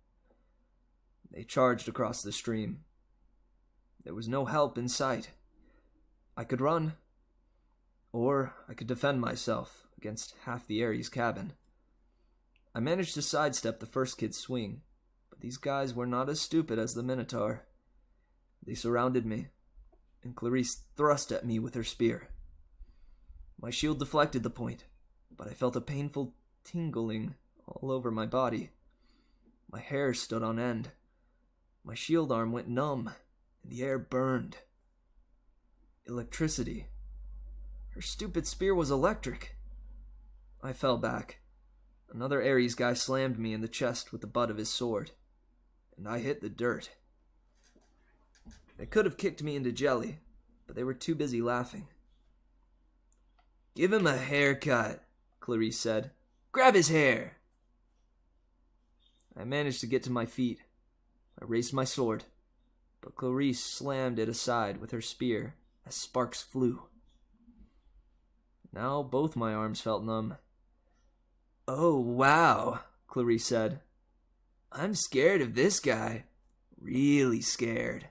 They charged across the stream. There was no help in sight. I could run, or I could defend myself against half the Ares cabin. I managed to sidestep the first kid's swing, but these guys were not as stupid as the Minotaur. They surrounded me, and Clarice thrust at me with her spear. My shield deflected the point, but I felt a painful tingling all over my body. My hair stood on end. My shield arm went numb, and the air burned. Electricity. Her stupid spear was electric. I fell back. Another Ares guy slammed me in the chest with the butt of his sword, and I hit the dirt. They could have kicked me into jelly, but they were too busy laughing. "Give him a haircut," Clarice said. "Grab his hair." I managed to get to my feet. I raised my sword, but Clarice slammed it aside with her spear as sparks flew. Now both my arms felt numb. "Oh, wow," Clarice said. "I'm scared of this guy. Really scared."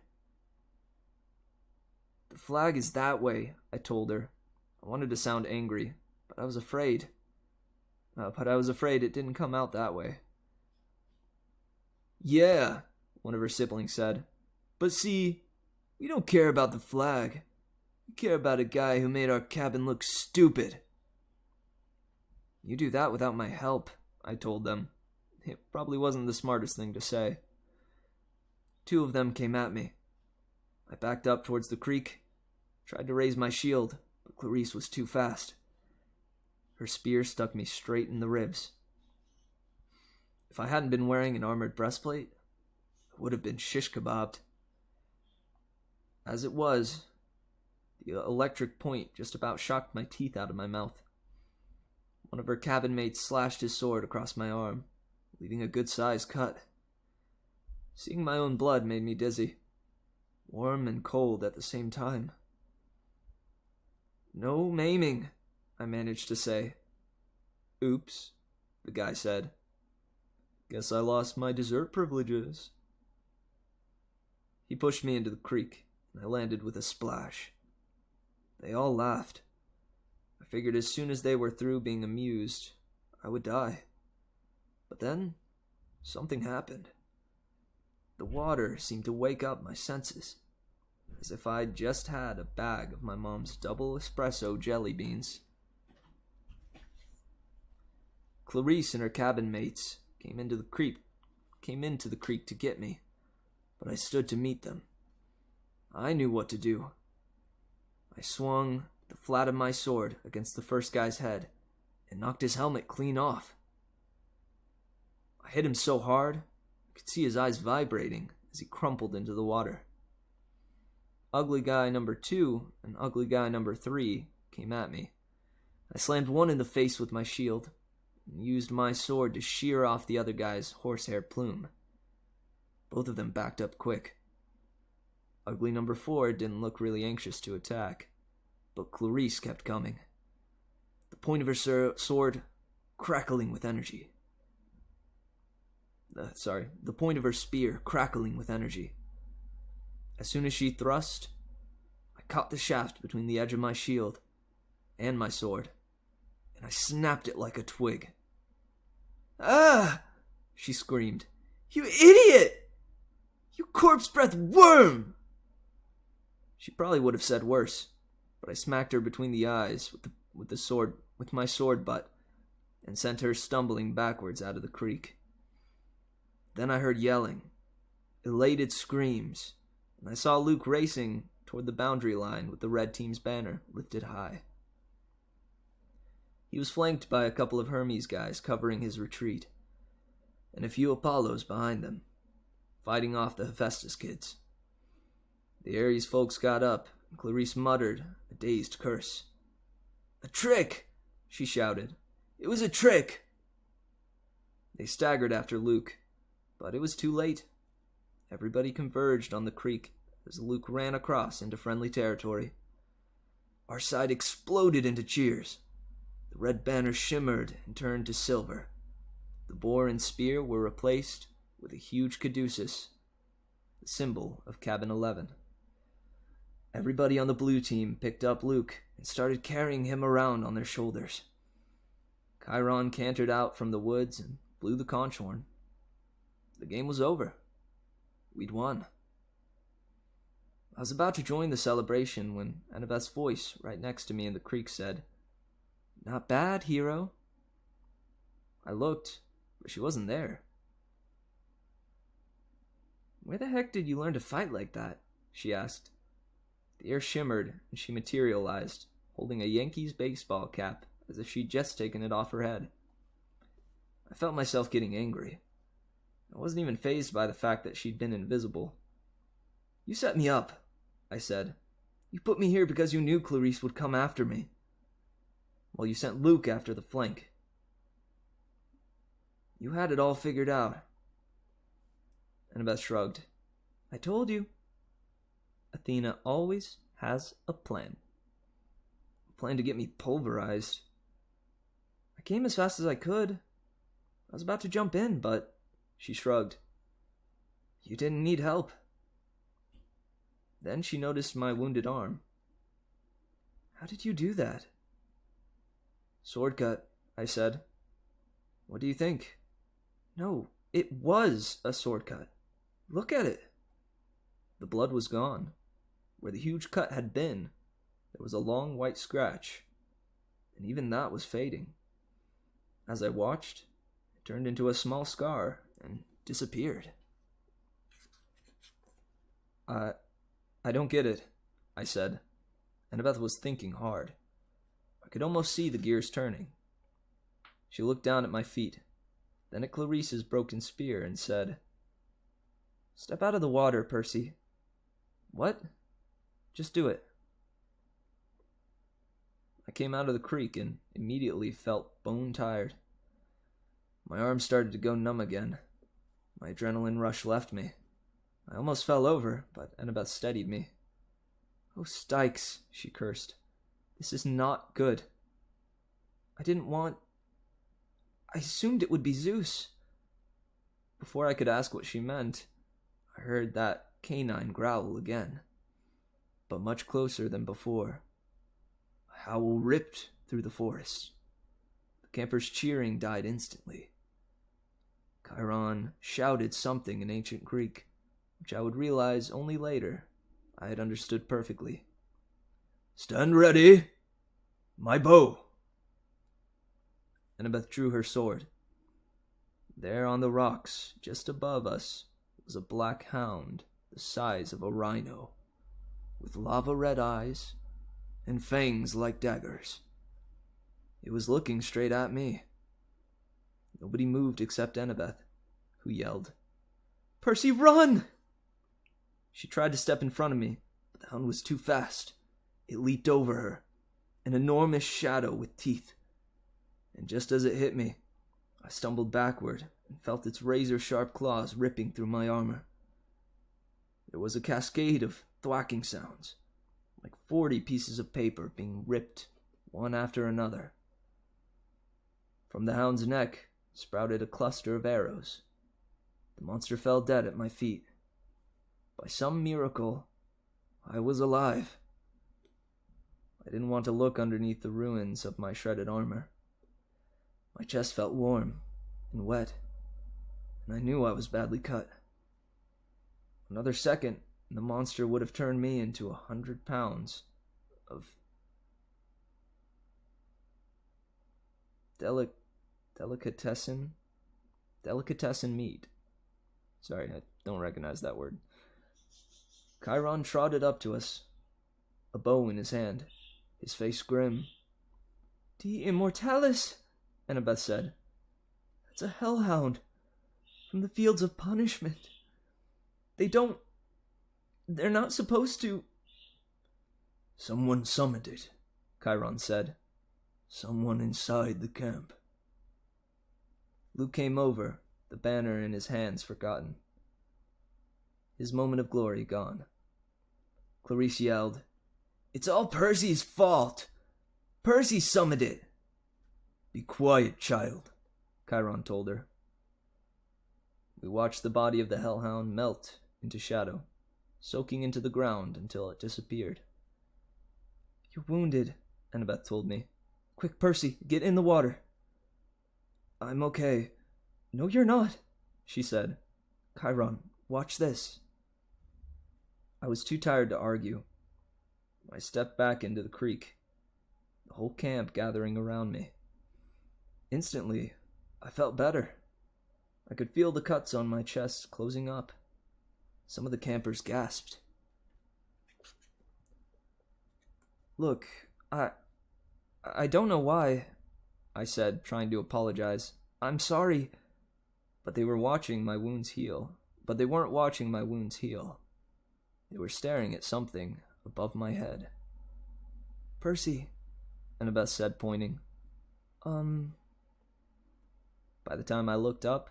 "The flag is that way," I told her. I wanted to sound angry, but I was afraid. It didn't come out that way. "Yeah," one of her siblings said. "But see, we don't care about the flag. We care about a guy who made our cabin look stupid." "You do that without my help," I told them. It probably wasn't the smartest thing to say. 2 of them came at me. I backed up towards the creek, tried to raise my shield, but Clarice was too fast. Her spear stuck me straight in the ribs. If I hadn't been wearing an armored breastplate, I would have been shish kebabbed. As it was, the electric point just about shocked my teeth out of my mouth. One of her cabin mates slashed his sword across my arm, leaving a good-sized cut. Seeing my own blood made me dizzy, warm and cold at the same time. "No maiming," I managed to say. "Oops," the guy said. "Guess I lost my dessert privileges." He pushed me into the creek, and I landed with a splash. They all laughed. I figured as soon as they were through being amused, I would die. But then, something happened. The water seemed to wake up my senses, as if I'd just had a bag of my mom's double espresso jelly beans. Clarice and her cabin mates came into the creek to get me, but I stood to meet them. I knew what to do. I swung the flat of my sword against the first guy's head and knocked his helmet clean off. I hit him so hard, I could see his eyes vibrating as he crumpled into the water. Ugly guy number 2 and ugly guy number 3 came at me. I slammed one in the face with my shield and used my sword to shear off the other guy's horsehair plume. Both of them backed up quick. Ugly number 4 didn't look really anxious to attack, but Clarice kept coming, the point of her sword crackling with energy. The point of her spear crackling with energy. As soon as she thrust, I caught the shaft between the edge of my shield and my sword, and I snapped it like a twig. "Ah!" she screamed. "You idiot! You corpse-breath worm!" She probably would have said worse, but I smacked her between the eyes with my sword butt and sent her stumbling backwards out of the creek. Then I heard yelling, elated screams, and I saw Luke racing toward the boundary line with the red team's banner lifted high. He was flanked by a couple of Hermes guys covering his retreat, and a few Apollos behind them, fighting off the Hephaestus kids. The Ares folks got up, and Clarice muttered a dazed curse. "A trick!" she shouted. "It was a trick!" They staggered after Luke, but it was too late. Everybody converged on the creek as Luke ran across into friendly territory. Our side exploded into cheers. The red banner shimmered and turned to silver. The boar and spear were replaced with a huge caduceus, the symbol of Cabin 11. Everybody on the blue team picked up Luke and started carrying him around on their shoulders. Chiron cantered out from the woods and blew the conch horn. The game was over. We'd won. I was about to join the celebration when Annabeth's voice right next to me in the creek said, "Not bad, hero." I looked, but she wasn't there. "Where the heck did you learn to fight like that?" she asked. The air shimmered, and she materialized, holding a Yankees baseball cap as if she'd just taken it off her head. I felt myself getting angry. I wasn't even fazed by the fact that she'd been invisible. "You set me up," I said. "You put me here because you knew Clarice would come after me. Well, you sent Luke after the flank. You had it all figured out." Annabeth shrugged. "I told you. Athena always has a plan. A plan to get me pulverized. I came as fast as I could. I was about to jump in, but..." She shrugged. "You didn't need help." Then she noticed my wounded arm. "How did you do that?" "Sword cut," I said. "What do you think?" "No, it was a sword cut. Look at it." The blood was gone. Where the huge cut had been, there was a long white scratch, and even that was fading. As I watched, it turned into a small scar and disappeared. I don't get it," I said. Annabeth was thinking hard. I could almost see the gears turning. She looked down at my feet, then at Clarice's broken spear, and said, "Step out of the water, Percy." "What?" "Just do it." I came out of the creek and immediately felt bone-tired. My arms started to go numb again. My adrenaline rush left me. I almost fell over, but Annabeth steadied me. "Oh, Stykes," she cursed. "This is not good. I assumed it would be Zeus." Before I could ask what she meant, I heard that canine growl again, but much closer than before. A howl ripped through the forest. The campers' cheering died instantly. Chiron shouted something in ancient Greek, which I would realize only later I had understood perfectly. "Stand ready! My bow!" Annabeth drew her sword. There on the rocks, just above us, was a black hound the size of a rhino, with lava-red eyes and fangs like daggers. It was looking straight at me. Nobody moved except Annabeth, who yelled, "Percy, run!" She tried to step in front of me, but the hound was too fast. It leaped over her, an enormous shadow with teeth. And just as it hit me, I stumbled backward and felt its razor-sharp claws ripping through my armor. There was a cascade of thwacking sounds, like 40 pieces of paper being ripped one after another. From the hound's neck sprouted a cluster of arrows. The monster fell dead at my feet. By some miracle, I was alive. I didn't want to look underneath the ruins of my shredded armor. My chest felt warm and wet, and I knew I was badly cut. Another second, and the monster would have turned me into 100 pounds of delicatessen meat. Sorry, I don't recognize that word. Chiron trotted up to us, a bow in his hand, his face grim. "De immortalis," Annabeth said. "That's a hellhound from the fields of punishment. They're not supposed to." "Someone summoned it," Chiron said. "Someone inside the camp." Luke came over, the banner in his hands forgotten. His moment of glory gone. Clarice yelled, "It's all Percy's fault! Percy summoned it!" "Be quiet, child," Chiron told her. We watched the body of the hellhound melt into shadow, soaking into the ground until it disappeared. "You're wounded," Annabeth told me. "Quick, Percy, get in the water." "I'm okay." "No, you're not," she said. "Chiron, watch this." I was too tired to argue. I stepped back into the creek, the whole camp gathering around me. Instantly, I felt better. I could feel the cuts on my chest closing up. Some of the campers gasped. "Look, I don't know why," I said, trying to apologize. "I'm sorry." But they weren't watching my wounds heal. They were staring at something above my head. "Percy," Annabeth said, pointing. By the time I looked up,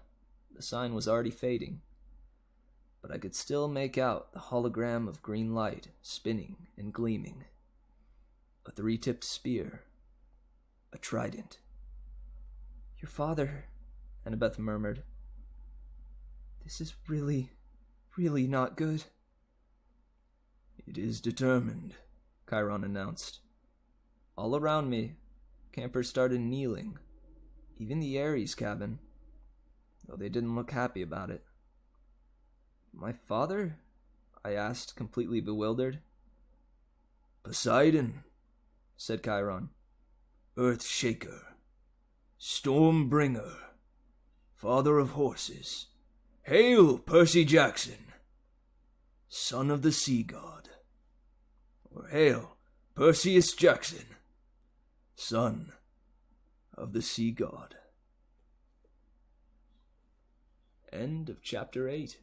the sign was already fading, but I could still make out the hologram of green light spinning and gleaming. A 3-tipped spear. A trident. "Your father," Annabeth murmured. "This is really, really not good." "It is determined," Chiron announced. All around me, campers started kneeling, even the Ares cabin, though they didn't look happy about it. "My father?" I asked, completely bewildered. "Poseidon," said Chiron. "Earth Shaker, Storm Bringer, Father of Horses. Hail, Percy Jackson, son of the Sea God. Or hail, Perseus Jackson, son of the Sea God." End of chapter 8.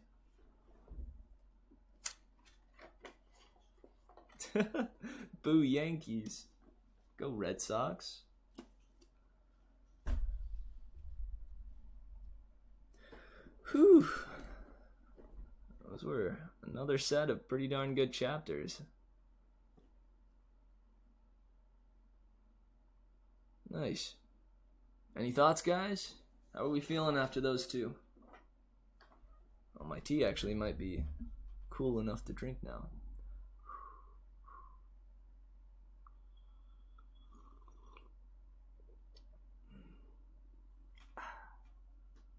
Boo Yankees. Go Red Sox. Whew. Those were another set of pretty darn good chapters. Nice. Any thoughts, guys? How are we feeling after those two? Oh, my tea actually might be cool enough to drink now.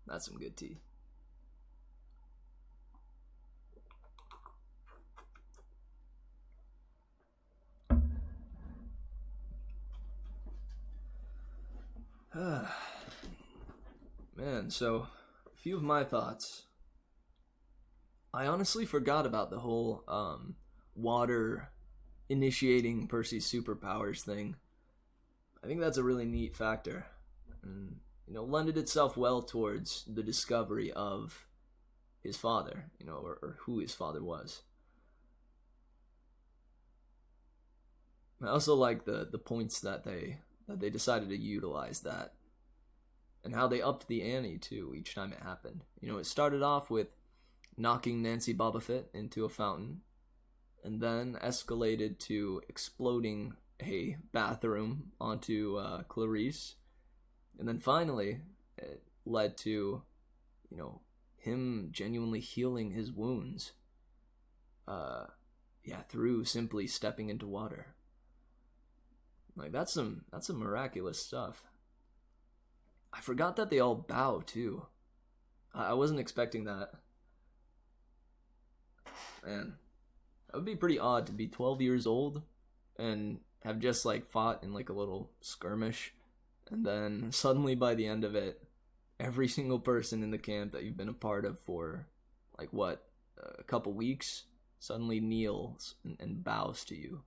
That's some good tea. Man, so a few of my thoughts. I honestly forgot about the whole water initiating Percy's superpowers thing. I think that's a really neat factor, and lended itself well towards the discovery of his father, or who his father was. I also like the points that they decided to utilize that, and how they upped the ante too each time it happened. It started off with knocking Nancy Bobofit into a fountain, and then escalated to exploding a bathroom onto Clarice, and then finally it led to him genuinely healing his wounds through simply stepping into water. Like, that's some miraculous stuff. I forgot that they all bow too. I wasn't expecting that. Man, that would be pretty odd to be 12 years old and have just like fought in like a little skirmish, and then suddenly by the end of it, every single person in the camp that you've been a part of for like a couple weeks suddenly kneels and bows to you.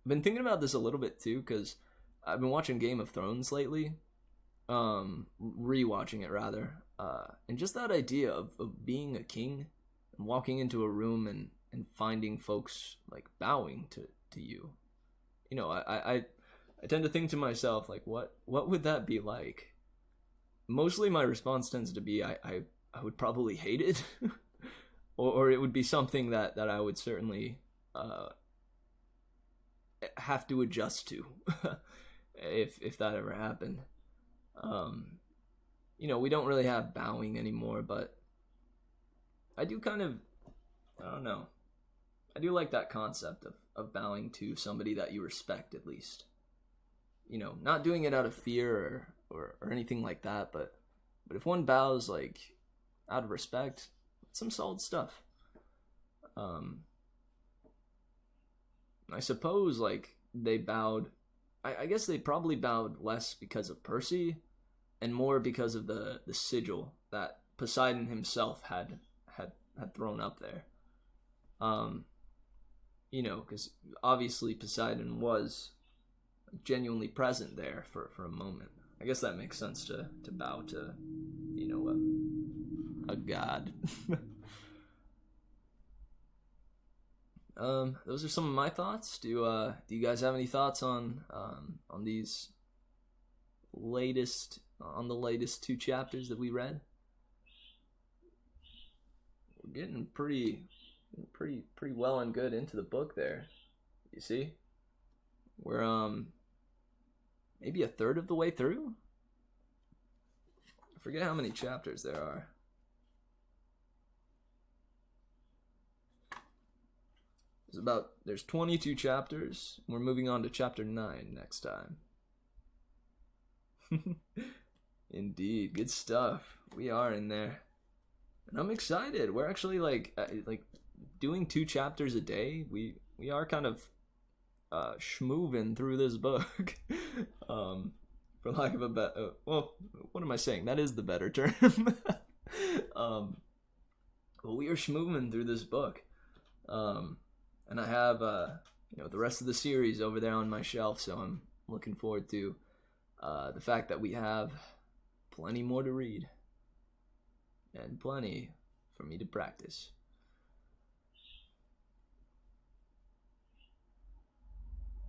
I've been thinking about this a little bit too, because I've been watching Game of Thrones lately, rewatching it rather, and just that idea of being a king and walking into a room and finding folks like bowing to you. I tend to think to myself, like, what would that be like? Mostly my response tends to be I would probably hate it, or it would be something that I would certainly have to adjust to if that ever happened. We don't really have bowing anymore, but I do kind of, I don't know, I do like that concept of bowing to somebody that you respect, at least. Not doing it out of fear or anything like that, but if one bows like out of respect, it's some solid stuff. I suppose like they bowed, I guess they probably bowed less because of Percy and more because of the sigil that Poseidon himself had thrown up there. Because obviously Poseidon was genuinely present there for a moment. I guess that makes sense to bow to, a god. Those are some of my thoughts. Do you guys have any thoughts on these latest two chapters that we read? We're getting pretty well and good into the book there. You see? We're maybe a third of the way through? I forget how many chapters there are. There's 22 chapters. We're moving on to chapter 9 next time. Indeed, good stuff. We are in there. And I'm excited. We're actually like doing 2 chapters a day. We are kind of schmooving through this book. For lack of a better, well, what am I saying? That is the better term. Well, we are schmooving through this book. And I have the rest of the series over there on my shelf, so I'm looking forward to the fact that we have plenty more to read and plenty for me to practice.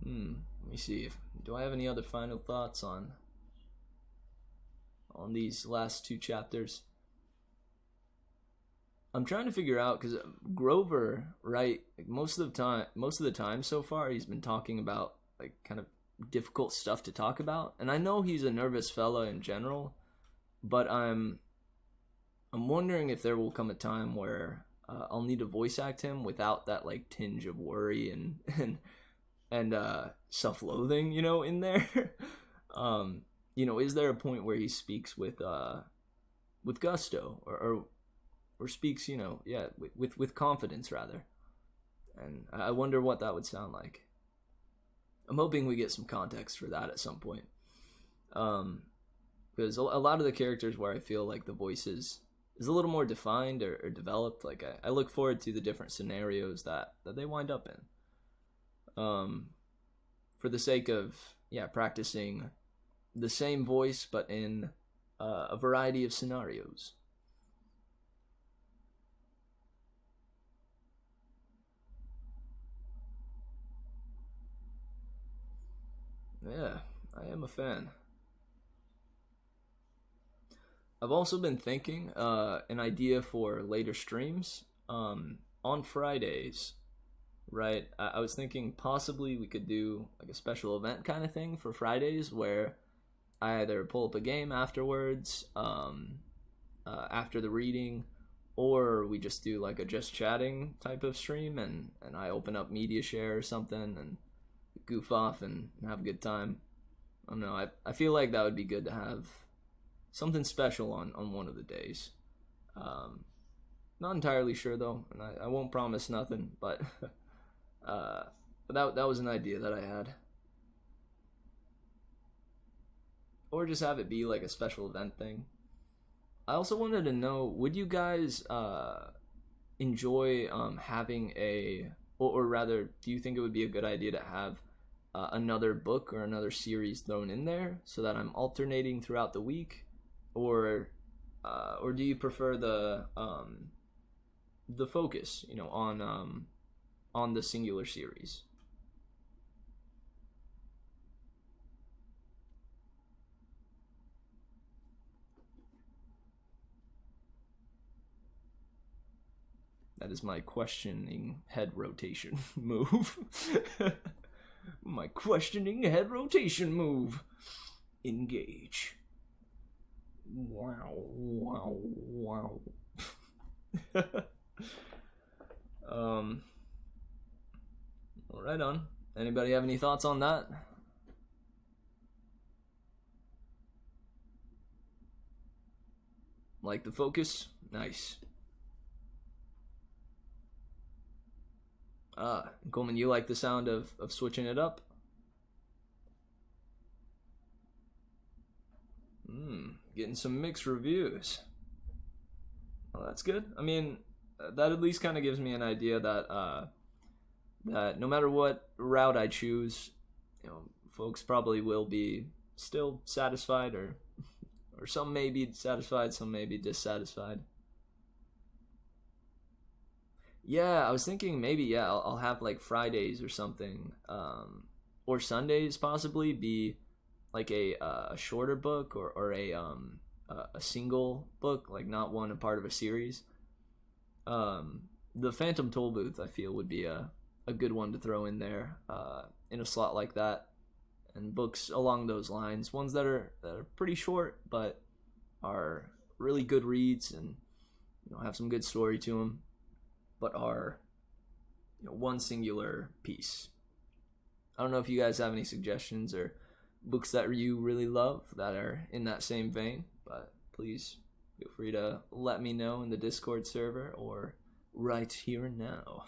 Let me see, do I have any other final thoughts on these last 2 chapters? I'm trying to figure out, because Grover, right, like most of the time so far, he's been talking about like kind of difficult stuff to talk about, and I know he's a nervous fella in general, but I'm wondering if there will come a time where I'll need to voice act him without that like tinge of worry and self-loathing, in there. Is there a point where he speaks with gusto or speaks, with confidence rather? And I wonder what that would sound like. I'm hoping we get some context for that at some point. Because a lot of the characters where I feel like the voice is a little more defined or developed, like I look forward to the different scenarios that they wind up in. um, for the sake of practicing the same voice but in a variety of scenarios. Yeah, I am a fan. I've also been thinking an idea for later streams. On Fridays, right? I was thinking possibly we could do like a special event kind of thing for Fridays where I either pull up a game afterwards, after the reading, or we just do like a just chatting type of stream, and I open up media share or something and goof off and have a good time. I don't know. I feel like that would be good to have something special on one of the days. Not entirely sure though, and I won't promise nothing, but but that was an idea that I had. Or just have it be like a special event thing. I also wanted to know, would you guys enjoy having or rather, do you think it would be a good idea to have another book or another series thrown in there so that I'm alternating throughout the week, or do you prefer the focus, on the singular series? That is my questioning head rotation move. My questioning head rotation move. Engage. Wow, wow, wow. Right on. Anybody have any thoughts on that? Like the focus? Nice. Coleman, you like the sound of switching it up? Getting some mixed reviews. Well, that's good. I mean, that at least kind of gives me an idea that that no matter what route I choose, folks probably will be still satisfied, or some may be satisfied, some may be dissatisfied. Yeah, I was thinking maybe I'll have like Fridays or something, or Sundays possibly be like a shorter book, or a single book, like not one a part of a series. The Phantom Toll Booth I feel would be a good one to throw in there, in a slot like that, and books along those lines, ones that are pretty short but are really good reads and have some good story to them, but are one singular piece. I don't know if you guys have any suggestions or books that you really love that are in that same vein, but please feel free to let me know in the Discord server or right here and now.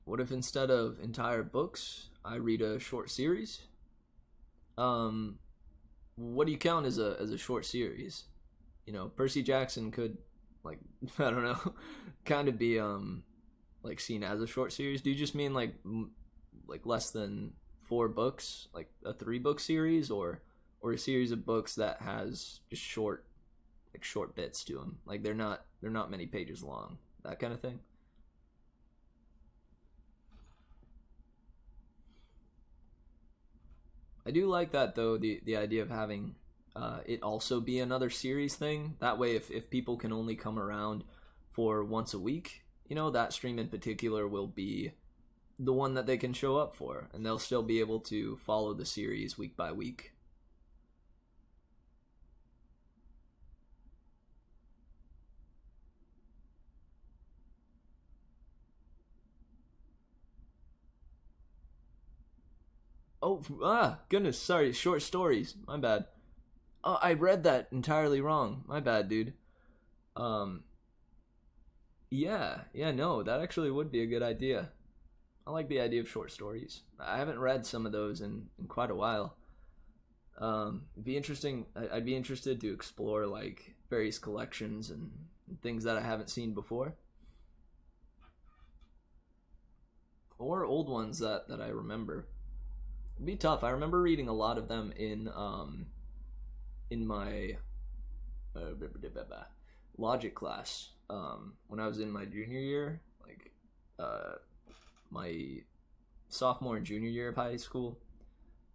What if instead of entire books, I read a short series? Um, what do you count as a short series? Percy Jackson could, like, I don't know, kind of be like seen as a short series. Do you just mean like less than 4 books, like a 3-book series, or a series of books that has just short bits to them, like they're not many pages long, that kind of thing? I do like that though, the idea of having it also be another series thing. That way, if people can only come around for once a week, that stream in particular will be the one that they can show up for, and they'll still be able to follow the series week by week. Oh, goodness, sorry, short stories. My bad. Oh, I read that entirely wrong. My bad, dude. Um, yeah, no, that actually would be a good idea. I like the idea of short stories. I haven't read some of those in quite a while. It'd be interesting. I'd be interested to explore like various collections and things that I haven't seen before, or old ones that I remember. It'd be tough. I remember reading a lot of them in my logic class when I was in my junior year, like my sophomore and junior year of high school.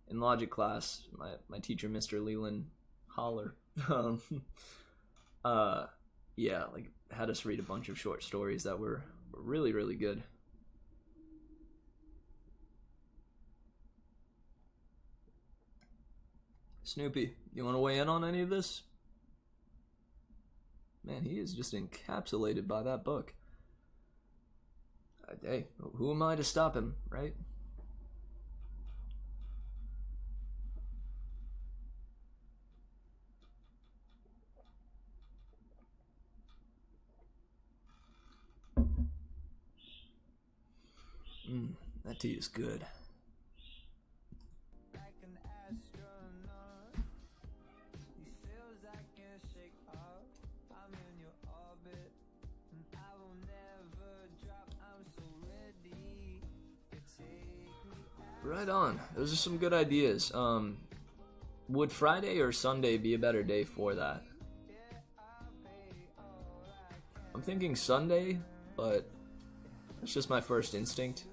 In logic class, my teacher, Mr. Leland Holler, yeah, like had us read a bunch of short stories that were really, really good. Snoopy, you want to weigh in on any of this? Man, he is just encapsulated by that book. Hey, who am I to stop him, right? That tea is good. Like an astronaut, these feels I can't shake off. I'm in your orbit, and I will never drop. I'm so ready to take me out. Right on. Those are some good ideas. Would Friday or Sunday be a better day for that? I'm thinking Sunday, but it's just my first instinct.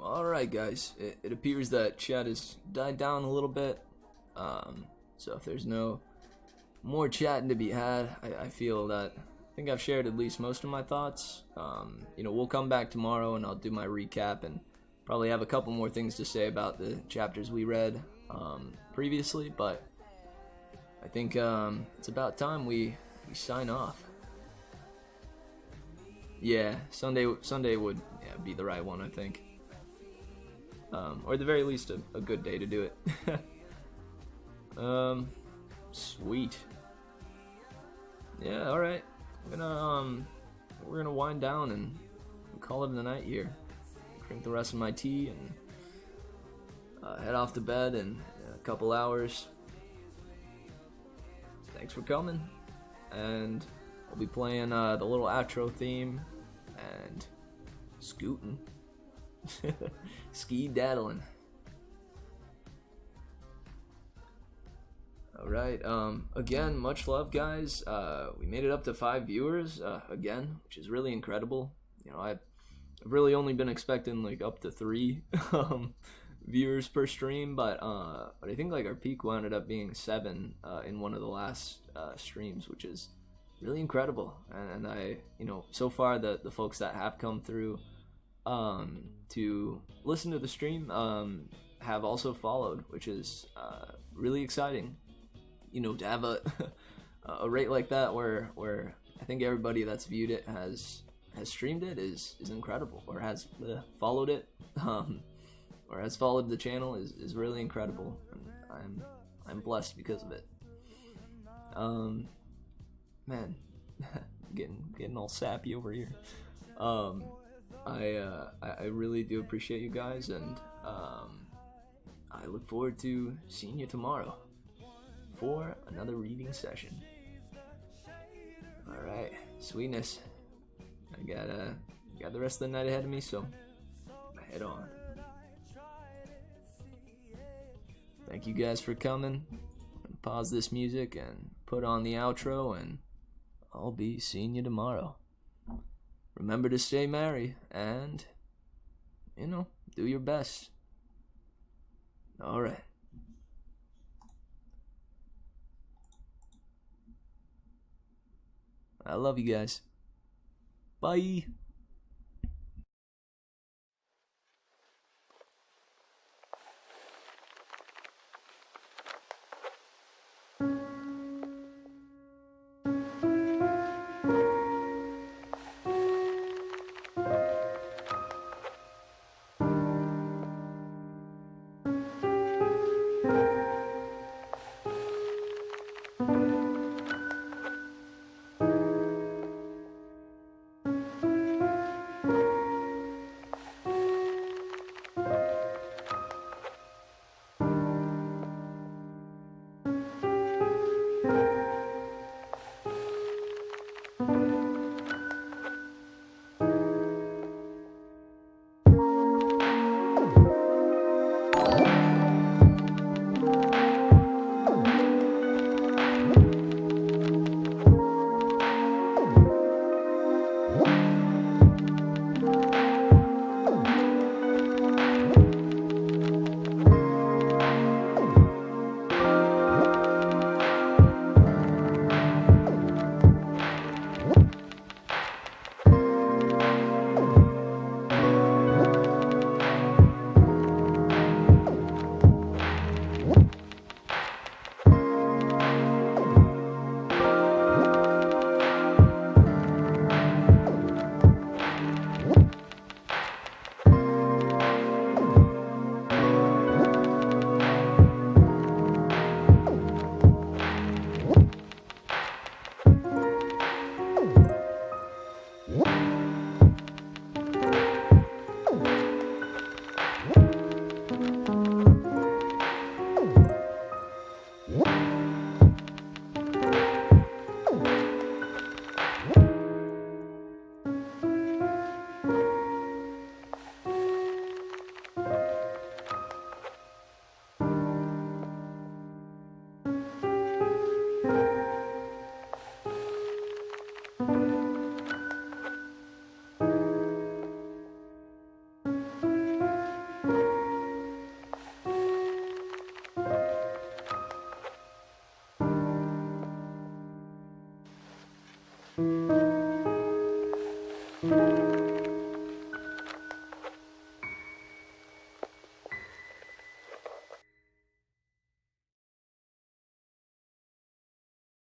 Alright guys, it appears that chat has died down a little bit, so if there's no more chatting to be had, I feel that, I think I've shared at least most of my thoughts. We'll come back tomorrow and I'll do my recap and probably have a couple more things to say about the chapters we read previously, but I think it's about time we sign off. Yeah, Sunday would be the right one, I think. Or at the very least, a good day to do it. Sweet. Yeah, alright. We're gonna wind down and call it a night here. Drink the rest of my tea and head off to bed in a couple hours. Thanks for coming. And I'll be playing the little outro theme and scooting. Ski daddling. Alright, again, much love guys. We made it up to 5 viewers again, which is really incredible. I've really only been expecting like up to 3 viewers per stream, but I think like our peak wound up being 7 in one of the last streams, which is really incredible. And I, so far the folks that have come through to listen to the stream have also followed, which is really exciting. To have a rate like that where I think everybody that's viewed it has streamed it is incredible, or has followed it, or has followed the channel is really incredible, and I'm blessed because of it. Man, getting all sappy over here. I really do appreciate you guys, and I look forward to seeing you tomorrow for another reading session. Alright, sweetness. I got the rest of the night ahead of me, so head on. Thank you guys for coming. Pause this music and put on the outro, and I'll be seeing you tomorrow. Remember to stay merry and, do your best. Alright. I love you guys. Bye.